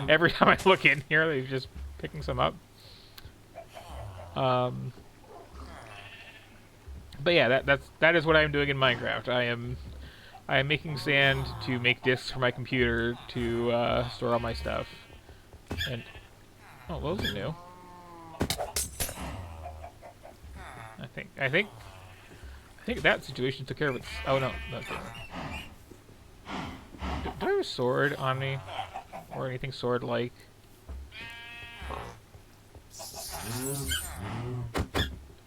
A: every time I look in here, they're just picking some up. But yeah, that is what I am doing in Minecraft. I am making sand to make disks for my computer to store all my stuff. And oh, those are new. I think that situation took care of it. Oh no, no. Do I have a sword on me, or anything sword-like?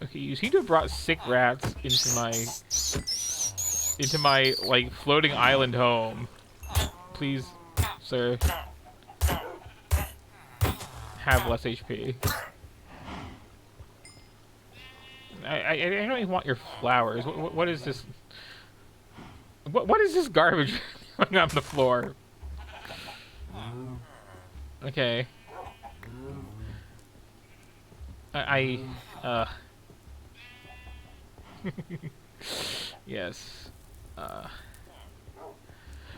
A: Okay, you seem to have brought sick rats into my like floating island home. Please, sir, have less HP. I don't even want your flowers. What is this? What is this garbage going on the floor? Okay. Yes.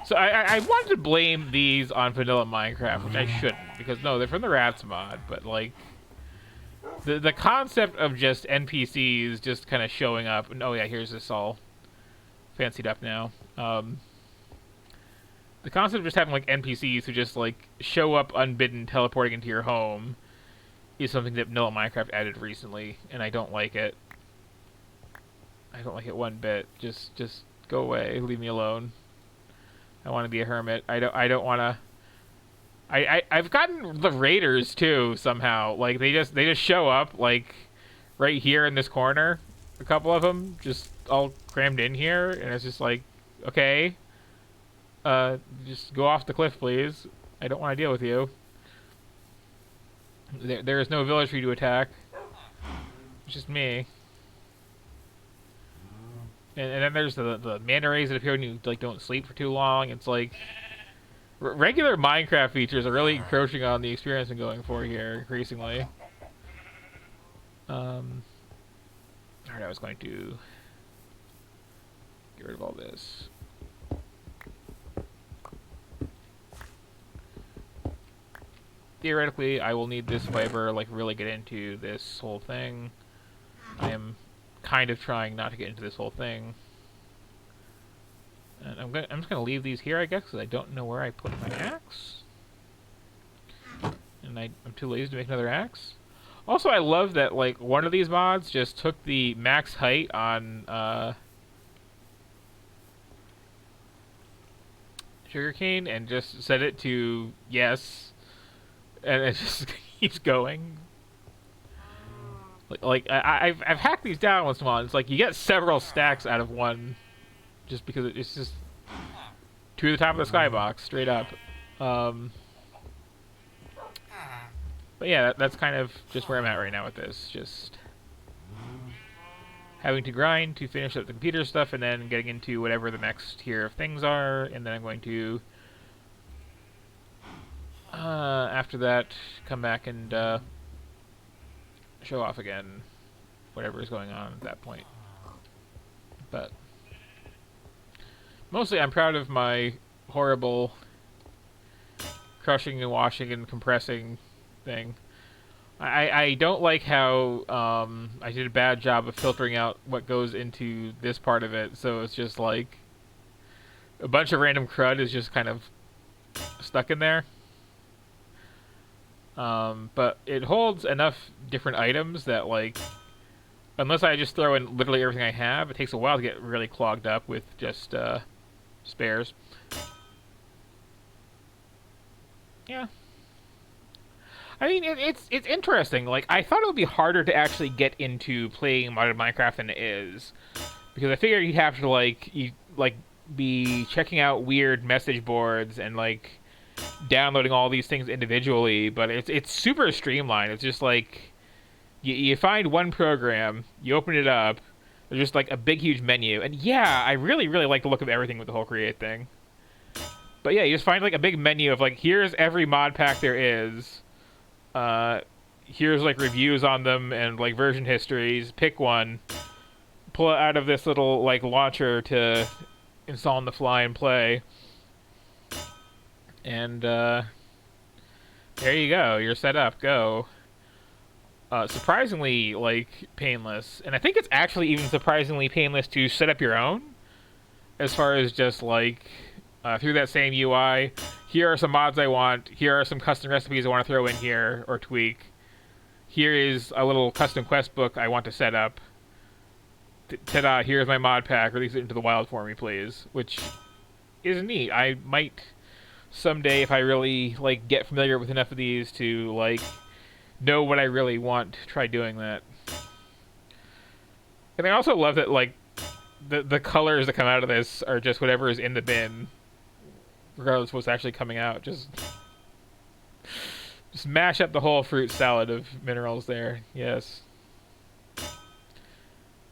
A: So I wanted to blame these on vanilla Minecraft, which I shouldn't, because no, they're from the Rats mod, but like the concept of just NPCs just kind of showing up and oh yeah, here's this all fancied up now. The concept of just having like NPCs who just like show up unbidden, teleporting into your home, is something that vanilla Minecraft added recently, and I don't like it. I don't like it one bit. Just go away. Leave me alone. I want to be a hermit. I don't want to. I've gotten the raiders too somehow. Like they just show up like right here in this corner. A couple of them just all crammed in here, and it's just like, okay, just go off the cliff, please. I don't want to deal with you. There is no village for you to attack. It's just me. And then there's the manta rays that appear when you like don't sleep for too long. It's like regular Minecraft features are really encroaching on the experience I'm going for here increasingly. Alright, I was going to get rid of all this. Theoretically, I will need this if I ever like really get into this whole thing. I am kind of trying not to get into this whole thing. And I'm just gonna leave these here, I guess, because I don't know where I put my axe. And I'm too lazy to make another axe. Also, I love that like one of these mods just took the max height on sugarcane and just set it to yes, and it just keeps going. Like I've hacked these down once in a while. It's like you get several stacks out of one, just because it's just to the top of the skybox, straight up. But yeah, that's kind of just where I'm at right now with this. Just having to grind to finish up the computer stuff, and then getting into whatever the next tier of things are, and then I'm going to after that come back and show off again whatever is going on at that point. But mostly I'm proud of my horrible crushing and washing and compressing thing. I don't like how I did a bad job of filtering out what goes into this part of it, so it's just like a bunch of random crud is just kind of stuck in there. But it holds enough different items that, like, unless I just throw in literally everything I have, it takes a while to get really clogged up with just, spares. Yeah. I mean, it's interesting. Like, I thought it would be harder to actually get into playing modern Minecraft than it is. Because I figured you'd have to, be checking out weird message boards and, like, downloading all these things individually, but it's super streamlined. It's just like you find one program, you open it up, there's just like a big huge menu, and yeah, I really like the look of everything with the whole create thing. But yeah, you just find like a big menu of like, here's every mod pack there is, here's like reviews on them and like version histories. Pick one, pull it out of this little like launcher to install on the fly and play. And there you go, you're set up, go. Surprisingly, like, painless. And I think it's actually even surprisingly painless to set up your own. As far as just, like, through that same UI, here are some mods I want, here are some custom recipes I want to throw in here, or tweak. Here is a little custom quest book I want to set up. Ta-da, here's my mod pack, release it into the wild for me, please. Which is neat. I might someday, if I really like get familiar with enough of these to like know what I really want, try doing that. And I also love that like the colors that come out of this are just whatever is in the bin, regardless of what's actually coming out. Just mash up the whole fruit salad of minerals there. Yes.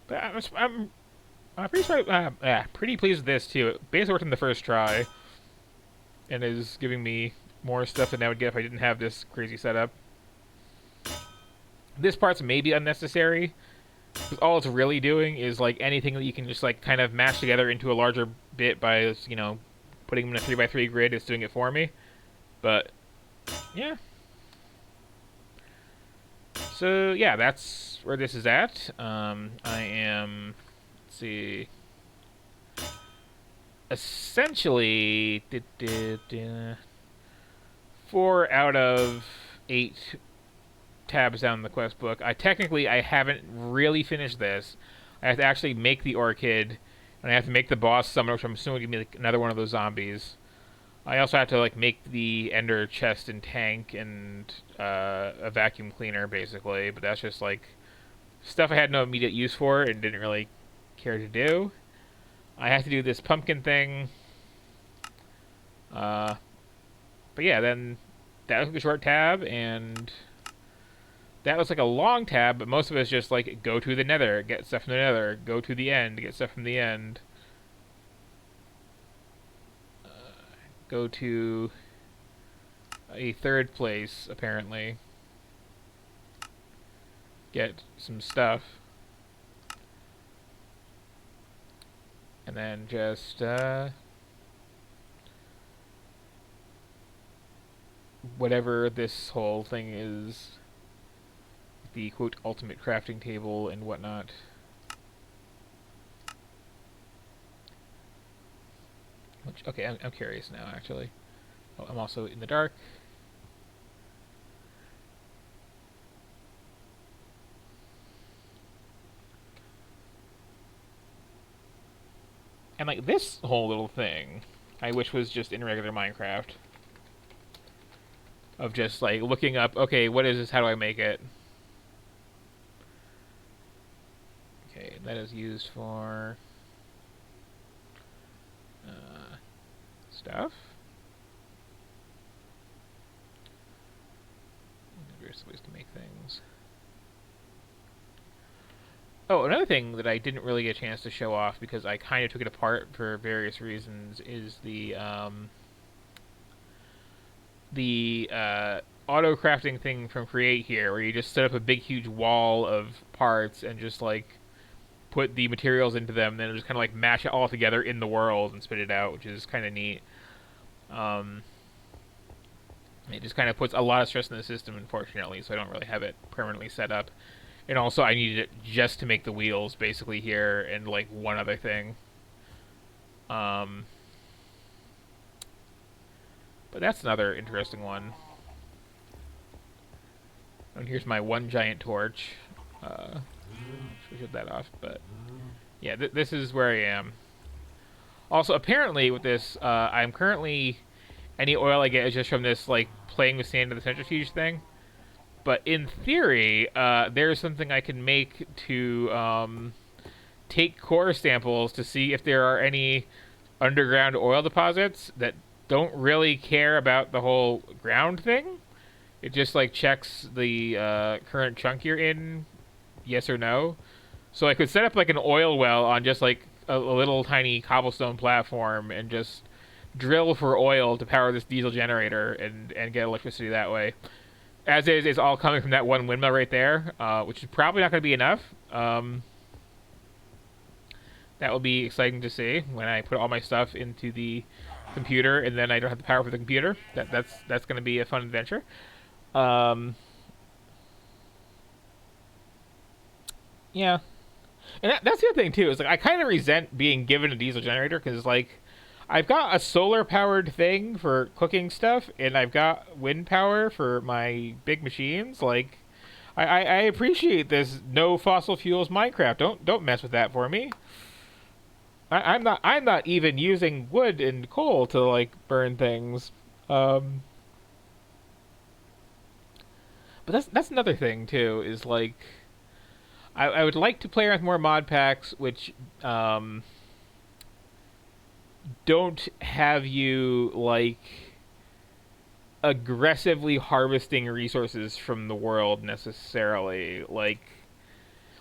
A: But I'm pretty pleased with this too. It basically worked in the first try, and is giving me more stuff than I would get if I didn't have this crazy setup. This part's maybe unnecessary, because all it's really doing is like anything that you can just like kind of mash together into a larger bit by, you know, putting them in a 3x3 grid is doing it for me. But yeah. So yeah, that's where this is at. I am, let's see, essentially 4 out of 8 tabs down the quest book. I haven't really finished this. I have to actually make the orchid, and I have to make the boss summon, which I'm assuming will give me like another one of those zombies. I also have to like make the ender chest and tank and a vacuum cleaner basically, but that's just like stuff I had no immediate use for and didn't really care to do. I have to do this pumpkin thing. But yeah, then that was a short tab, and that was like a long tab, but most of it is just like go to the nether, get stuff from the nether, go to the end, get stuff from the end. Go to a third place, apparently. Get some stuff. And then just, whatever this whole thing is, the quote ultimate crafting table and whatnot. Which, okay, I'm curious now, actually. Oh, I'm also in the dark. And like this whole little thing, I wish was just in regular Minecraft. Of just like looking up, okay, what is this? How do I make it? Okay, that is used for stuff. Various ways to make things. Oh, another thing that I didn't really get a chance to show off because I kind of took it apart for various reasons is the auto crafting thing from Create here, where you just set up a big huge wall of parts and just like put the materials into them, and then just kind of like mash it all together in the world and spit it out, which is kind of neat. It just kind of puts a lot of stress in the system, unfortunately, so I don't really have it permanently set up. And also, I needed it just to make the wheels, basically, here, and, like, one other thing. But that's another interesting one. And here's my one giant torch. Should shut that off, but... Yeah, this is where I am. Also, apparently, with this, I'm currently... Any oil I get is just from this, like, playing with sand in the centrifuge thing. But in theory, there's something I can make to take core samples to see if there are any underground oil deposits that don't really care about the whole ground thing. It just like checks the current chunk you're in, yes or no. So I could set up like an oil well on just like a little tiny cobblestone platform and just drill for oil to power this diesel generator and get electricity that way. As is, it's all coming from that one windmill right there, which is probably not going to be enough. That will be exciting to see when I put all my stuff into the computer and then I don't have the power for the computer. That's going to be a fun adventure. Yeah. And that's the other thing, too, is like I kind of resent being given a diesel generator because, like, I've got a solar-powered thing for cooking stuff, and I've got wind power for my big machines. Like, I appreciate this no fossil fuels Minecraft. Don't mess with that for me. I'm not even using wood and coal to like burn things. But that's another thing too. Is like, I would like to play around with more mod packs, which don't have you like aggressively harvesting resources from the world necessarily. Like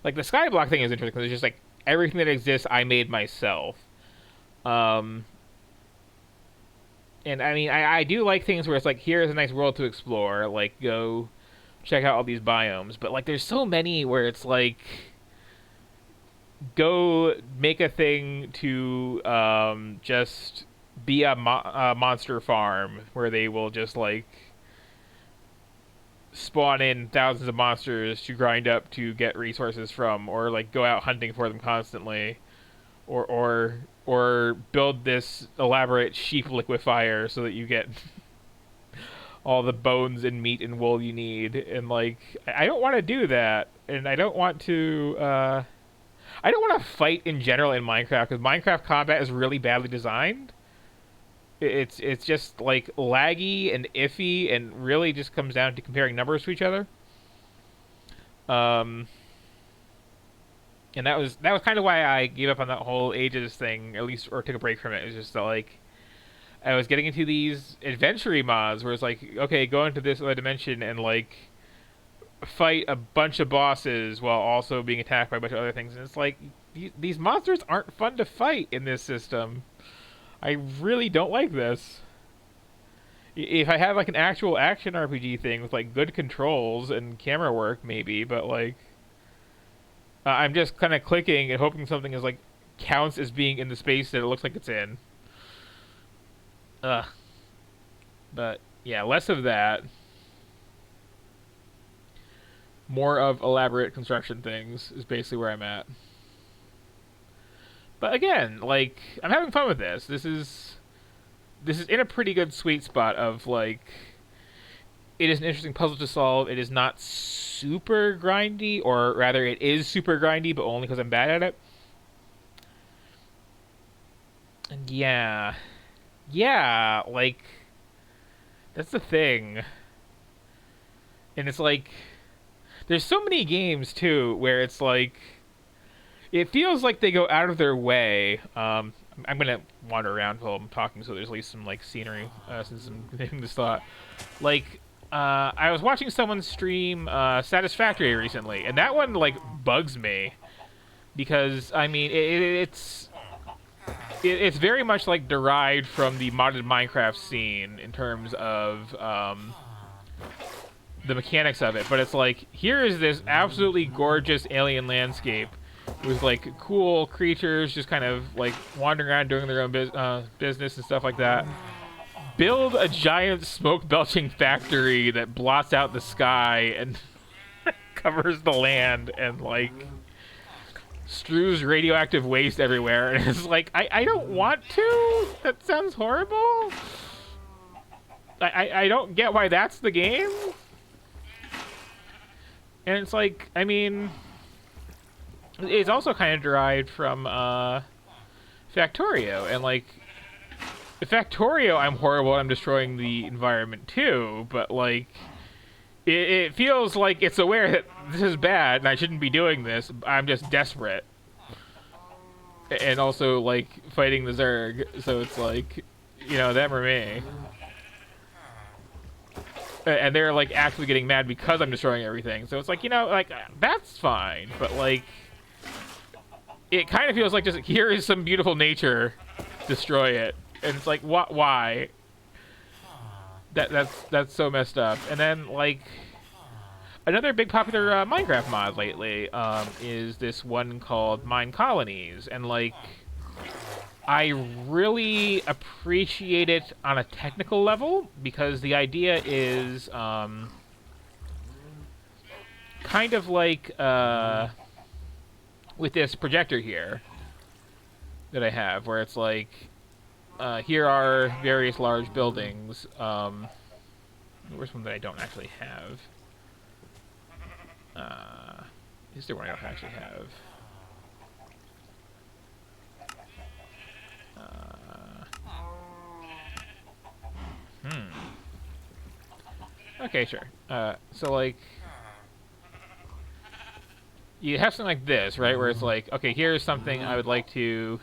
A: the skyblock thing is interesting because it's just like everything that exists I made myself. And I mean I do like things where it's like here's a nice world to explore, like go check out all these biomes, but like there's so many where it's like go make a thing to just be a monster farm where they will just like spawn in thousands of monsters to grind up to get resources from, or like go out hunting for them constantly, or or build this elaborate sheep liquefier so that you get all the bones and meat and wool you need. And like, I don't want to do that, and I don't want to. I don't want to fight in general in Minecraft because Minecraft combat is really badly designed. It's just like laggy and iffy, and really just comes down to comparing numbers to each other. And that was kind of why I gave up on that whole Ages thing, at least, or took a break from it. It was just that, like, I was getting into these adventure mods where it's like, okay, go into this other dimension and like fight a bunch of bosses while also being attacked by a bunch of other things, and it's like these monsters aren't fun to fight in this system. I really don't like this. If I have like an actual action RPG thing with like good controls and camera work, maybe, but like I'm just kind of clicking and hoping something is like counts as being in the space that it looks like it's in. Ugh. But yeah, less of that. More of elaborate construction things is basically where I'm at. But again, like, I'm having fun with this. This is in a pretty good sweet spot of like, it is an interesting puzzle to solve. It is not super grindy, or rather, it is super grindy, but only because I'm bad at it. And yeah, like, that's the thing. And it's like, there's so many games too where it's like, it feels like they go out of their way. I'm gonna wander around while I'm talking, so there's at least some like scenery, since I'm thinking this thought. Like, I was watching someone stream Satisfactory recently, and that one like bugs me because I mean it's very much like derived from the modded Minecraft scene in terms of the mechanics of it, but it's like, here is this absolutely gorgeous alien landscape with like cool creatures just kind of like wandering around doing their own business and stuff like that. Build a giant smoke belching factory that blots out the sky and covers the land and like strews radioactive waste everywhere, and it's like, I don't want to. That sounds horrible. I don't get why that's the game. And it's like, I mean, it's also kind of derived from Factorio, and like, Factorio, I'm horrible, I'm destroying the environment too, but like, it feels like it's aware that this is bad and I shouldn't be doing this. I'm just desperate. And also, like, fighting the Zerg, so it's like, you know, them or me. And they're like actually getting mad because I'm destroying everything. So it's like, you know, like, that's fine, but like, it kind of feels like just, here is some beautiful nature, destroy it. And it's like, what? Why? That's so messed up. And then like, another big popular Minecraft mod lately is this one called Mine Colonies, and like, I really appreciate it on a technical level because the idea is kind of like with this projector here that I have, where it's like, here are various large buildings. Where's one that I don't actually have? Is there one I don't actually have? Okay, sure. So like, you have something like this, right? Where it's like, okay, here's something I would like to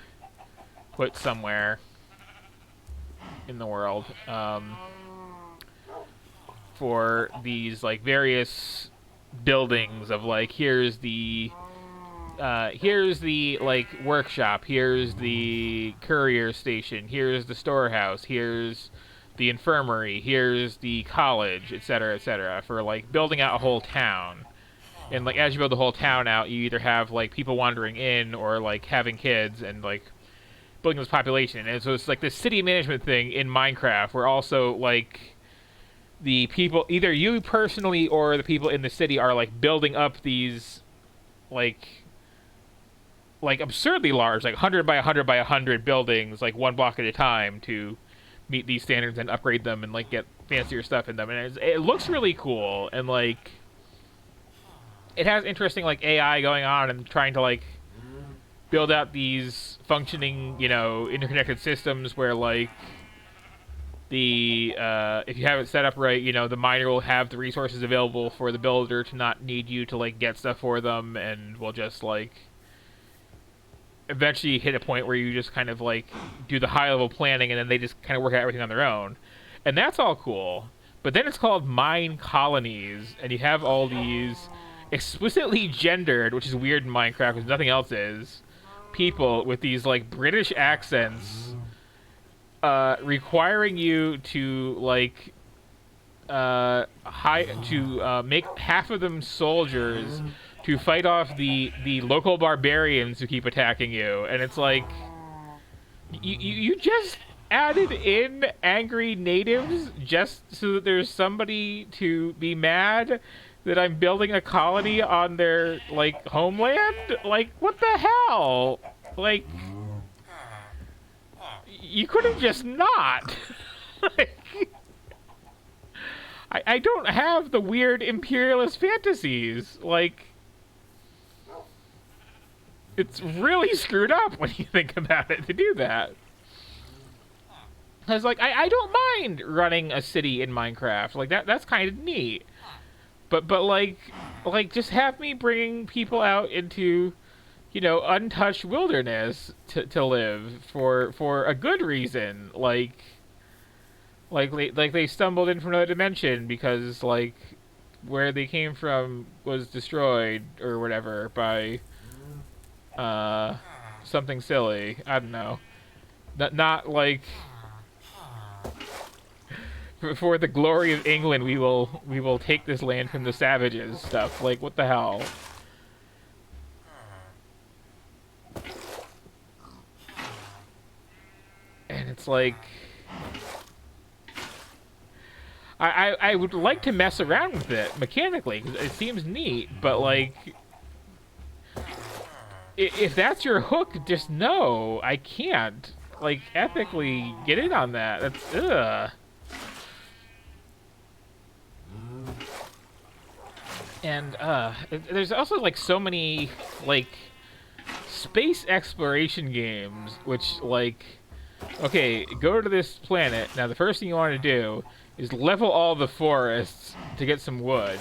A: put somewhere in the world, for these like various buildings of like, here's the like workshop, here's the courier station, here's the storehouse, here's the infirmary, here's the college, etc., for like building out a whole town. And like, as you build the whole town out, you either have like people wandering in or like having kids and like building this population. And so it's like this city management thing in Minecraft where also like the people, either you personally or the people in the city, are like building up these like like absurdly large, like 100 by 100 by 100 buildings, like one block at a time to meet these standards and upgrade them and like get fancier stuff in them. And it looks really cool, and like it has interesting like AI going on and trying to like build out these functioning, you know, interconnected systems where like the if you have it set up right, you know, the miner will have the resources available for the builder to not need you to like get stuff for them, and will just like eventually hit a point where you just kind of like do the high level planning, and then they just kind of work out everything on their own, and that's all cool. But then it's called mine colonies, and you have all these explicitly gendered, which is weird in Minecraft because nothing else is, people with these like British accents, requiring you to like make half of them soldiers to fight off the local barbarians who keep attacking you. And it's like you just added in angry natives just so that there's somebody to be mad that I'm building a colony on their like homeland. Like, what the hell? Like, you could have just not. Like, I don't have the weird imperialist fantasies. Like, it's really screwed up when you think about it to do that. Because, like, I don't mind running a city in Minecraft. Like, that's kind of neat. But like, just have me bringing people out into, you know, untouched wilderness to live for a good reason. Like they stumbled in from another dimension because, like, where they came from was destroyed or whatever by something silly. I don't know. Not like, for the glory of England, we will take this land from the savages stuff. Like, what the hell? And it's like, I would like to mess around with it mechanically because it seems neat, but like, if that's your hook, just no, I can't like ethically get in on that. That's ugh. And there's also like so many like space exploration games which like, okay, go to this planet. Now the first thing you want to do is level all the forests to get some wood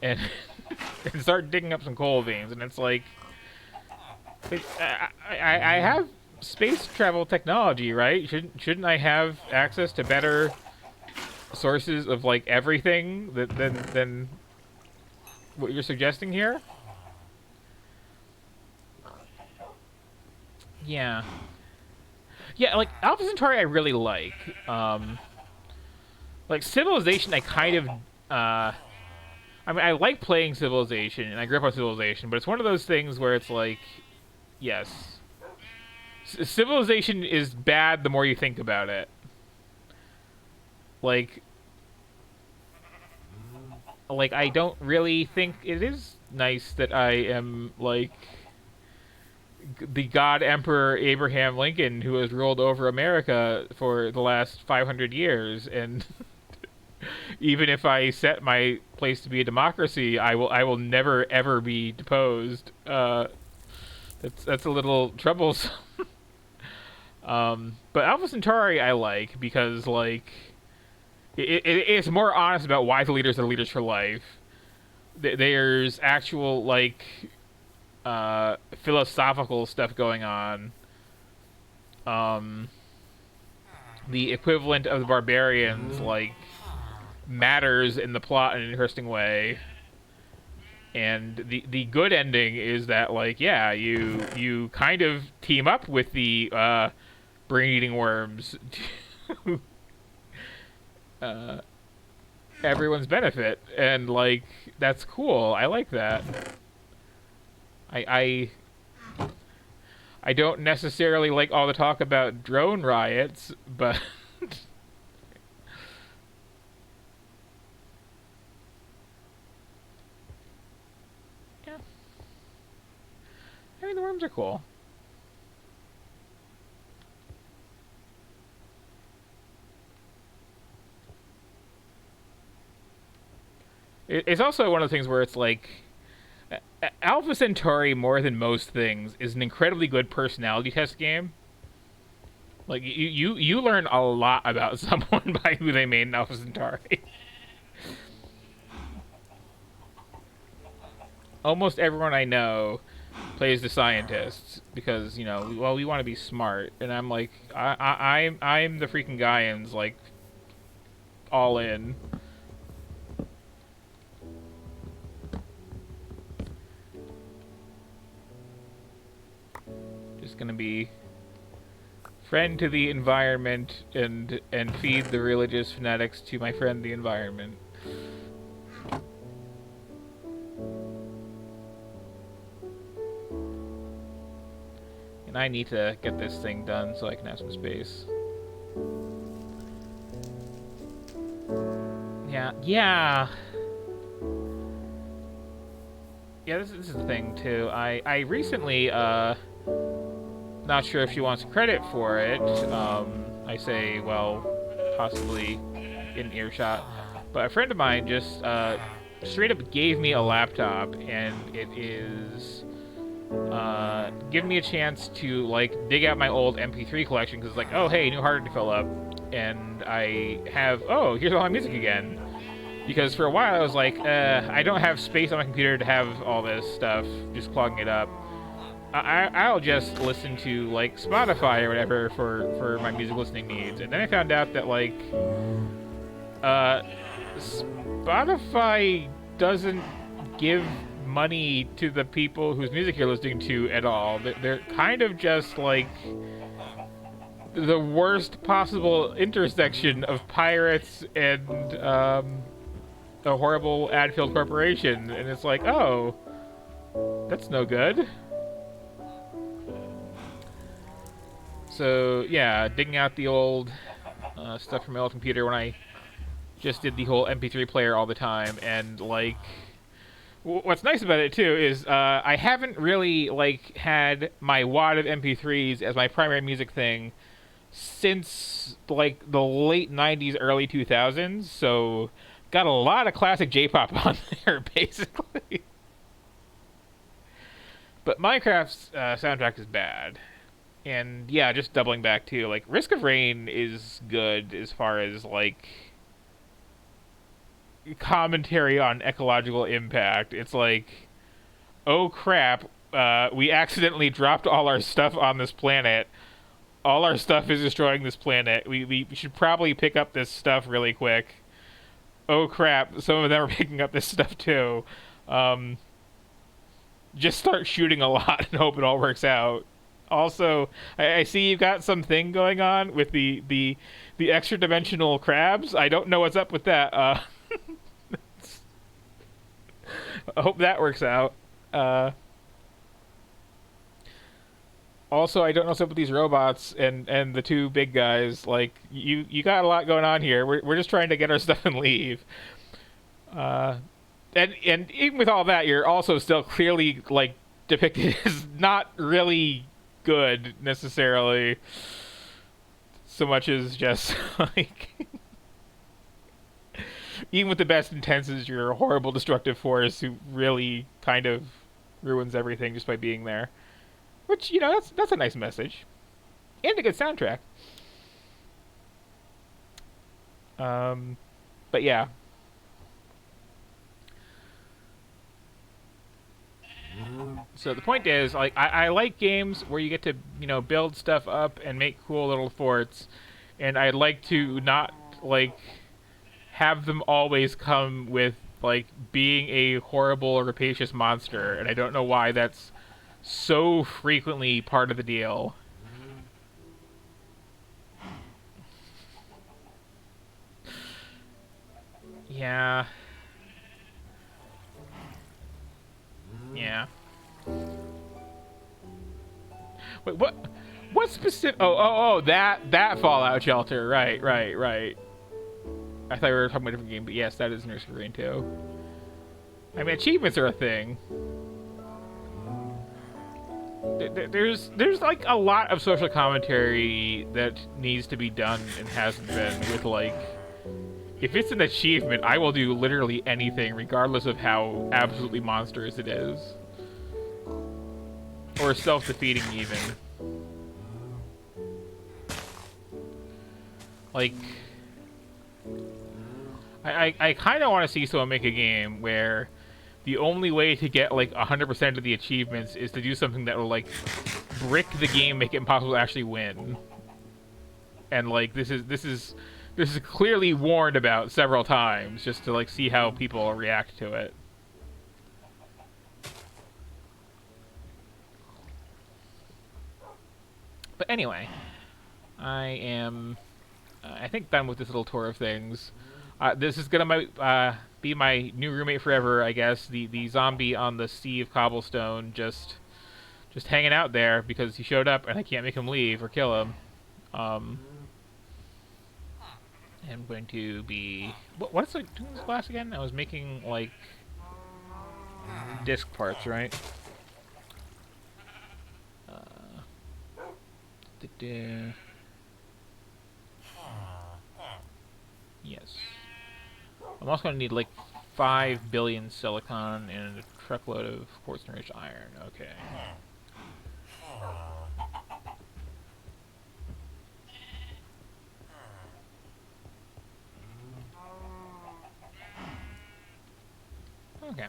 A: and and start digging up some coal veins. And it's like, I have space travel technology, right? Shouldn't I have access to better sources of like everything than what you're suggesting here? Yeah. Yeah, like, Alpha Centauri I really like. Like, Civilization I kind of, I mean, I like playing Civilization, and I grew up on Civilization, but it's one of those things where it's like, yes. Civilization is bad the more you think about it. Like, I don't really think it is nice that I am, like, the God Emperor Abraham Lincoln who has ruled over America for the last 500 years, and even if I set my place to be a democracy, I will never ever be deposed. That's a little troublesome. But Alpha Centauri I like because like it's more honest about why the leaders are leaders for life. There's actual like philosophical stuff going on. The equivalent of the barbarians like matters in the plot in an interesting way. And the good ending is that like, yeah, you kind of team up with the brain-eating worms to everyone's benefit, and like that's cool. I like that. I don't necessarily like all the talk about drone riots, but yeah, I mean the worms are cool. It's also one of the things where it's like Alpha Centauri, more than most things, is an incredibly good personality test game. Like you learn a lot about someone by who they made in Alpha Centauri. Almost everyone I know plays the scientists because well, we want to be smart, and I'm like I'm the freaking Gaians, like all in. Just gonna be friend to the environment and feed the religious fanatics to my friend the environment. And I need to get this thing done so I can have some space. Yeah. This is the thing too. I recently not sure if she wants credit for it. I say, well, possibly in earshot, but a friend of mine just straight up gave me a laptop, and it is giving me a chance to like dig out my old MP3 collection, because it's like, oh hey, new hard to fill up, and I have, oh, here's all my music again. Because for a while I was like, I don't have space on my computer to have all this stuff, just clogging it up. I'll just listen to like Spotify or whatever for my music listening needs. And then I found out that like Spotify doesn't give money to the people whose music you're listening to at all. They're kind of just like the worst possible intersection of pirates and a horrible ad-filled corporation, and it's like, oh, that's no good. So yeah, digging out the old stuff from my old computer when I just did the whole MP3 player all the time, and like, what's nice about it too is I haven't really like had my wad of MP3s as my primary music thing since like the late 90s, early 2000s, so got a lot of classic J-pop on there, basically. But Minecraft's soundtrack is bad. And yeah, just doubling back too, like, Risk of Rain is good as far as, like, commentary on ecological impact. It's like, oh crap, we accidentally dropped all our stuff on this planet. All our stuff is destroying this planet. We should probably pick up this stuff really quick. Oh crap, some of them are picking up this stuff too. Just start shooting a lot and hope it all works out. Also, I see you've got something going on with the extra dimensional crabs. I don't know what's up with that. I hope that works out. Also, I don't know what's up with these robots and the two big guys. Like, you got a lot going on here. We're just trying to get our stuff and leave. And even with all that, you're also still clearly like depicted as not really good necessarily, so much as just like even with the best intentions, you're a horrible destructive force who really kind of ruins everything just by being there. Which, that's a nice message. And a good soundtrack. But yeah. So the point is, like, I like games where you get to, build stuff up and make cool little forts. And I'd like to not, like, have them always come with, like, being a horrible, rapacious monster. And I don't know why that's so frequently part of the deal. Yeah. Wait, what? What specific? Oh, that Fallout shelter. Right. I thought we were talking about a different game, but yes, that is Nursery Rain too. I mean, achievements are a thing. There's like a lot of social commentary that needs to be done and hasn't been with like If it's an achievement, I will do literally anything, regardless of how absolutely monstrous it is. Or self-defeating, even. Like... I kind of want to see someone make a game where the only way to get, like, 100% of the achievements is to do something that will, like, brick the game, make it impossible to actually win. And, like, this is clearly warned about several times, just to, like, see how people react to it. But anyway, I am, I think, done with this little tour of things. This is gonna be my new roommate forever, I guess. The zombie on the sea of cobblestone, just hanging out there because he showed up and I can't make him leave or kill him. I'm going to be... What's I doing this class again? I was making, like, disc parts, right? Yes. I'm also going to need, like, 5 billion silicon and a truckload of quartz-enriched iron. Okay. Okay.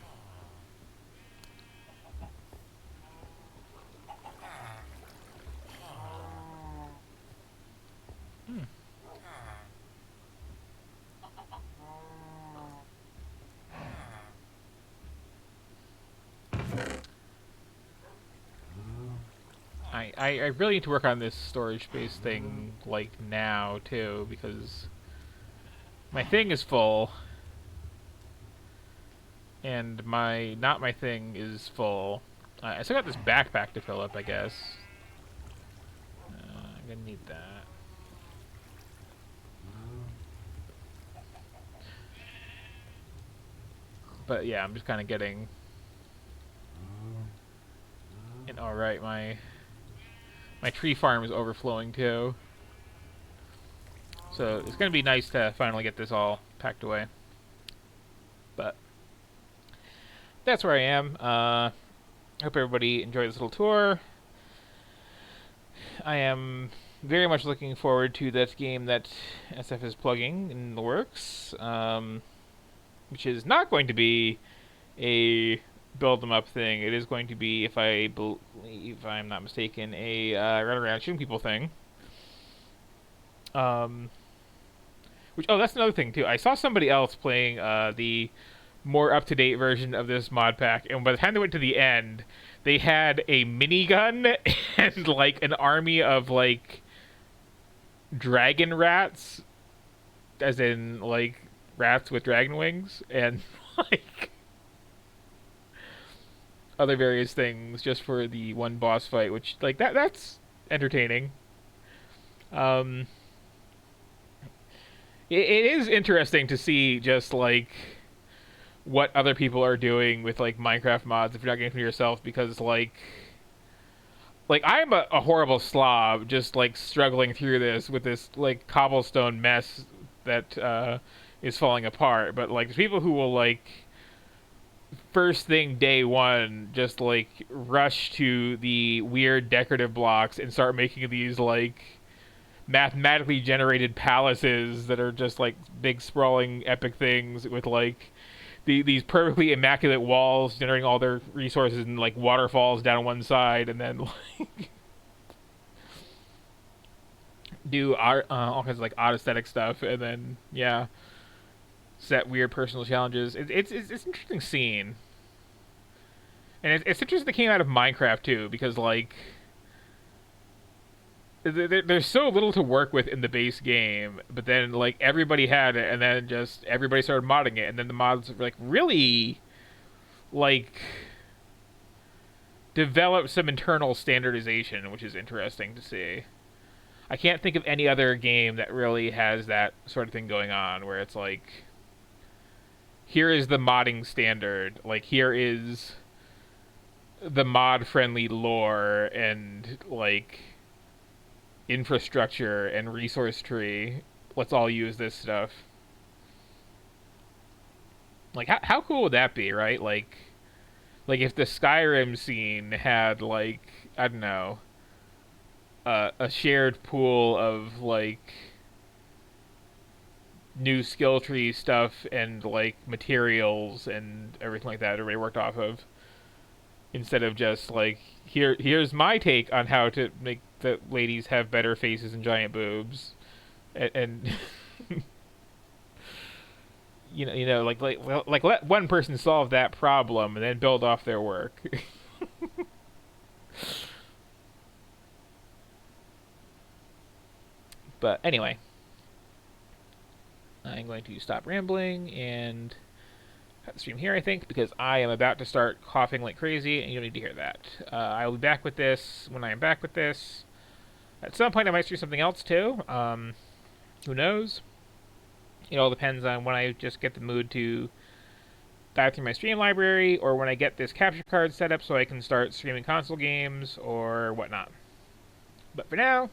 A: I really need to work on this storage space thing, like, now, too, because my thing is full, and not my thing is full. I still got this backpack to fill up, I guess. I'm gonna need that. But yeah, I'm just kind of getting... And alright, my tree farm is overflowing too. So it's going to be nice to finally get this all packed away. But that's where I am. I hope everybody enjoyed this little tour. I am very much looking forward to that game that SF is plugging in the works, which is not going to be a build them up thing. It is going to be, if I believe I'm not mistaken, a run around shooting people thing. Which, oh, that's another thing too. I saw somebody else playing the more up-to-date version of this mod pack, and by the time they went to the end, they had a minigun and like an army of like dragon rats, as in like rats with dragon wings, and like other various things just for the one boss fight, which, like, that's entertaining. It is interesting to see just, like, what other people are doing with, like, Minecraft mods if you're not getting them yourself, because, like I'm a horrible slob just, like, struggling through this with this, like, cobblestone mess that is falling apart, but, like, there's people who will, like, first thing day one just like rush to the weird decorative blocks and start making these like mathematically generated palaces that are just like big sprawling epic things with like these perfectly immaculate walls generating all their resources and like waterfalls down one side, and then like do art, all kinds of like odd aesthetic stuff, and then yeah, set weird personal challenges. It's an interesting scene, and it's interesting that it came out of Minecraft too, because like there's so little to work with in the base game, but then like everybody had it, and then just everybody started modding it, and then the mods like really like developed some internal standardization, which is interesting to see. I can't think of any other game that really has that sort of thing going on, where it's like, here is the modding standard. Like, here is the mod-friendly lore and, like, infrastructure and resource tree. Let's all use this stuff. Like, how cool would that be, right? Like if the Skyrim scene had like, I don't know, a shared pool of like new skill tree stuff and like materials and everything like that everybody worked off of, instead of just like, here's my take on how to make the ladies have better faces and giant boobs, and like let one person solve that problem and then build off their work. But anyway, I'm going to stop rambling and cut the stream here, I think, because I am about to start coughing like crazy, and you don't need to hear that. I will be back with this when I am back with this. At some point, I might stream something else too. Who knows? It all depends on when I just get the mood to dive through my stream library, or when I get this capture card set up so I can start streaming console games or whatnot. But for now,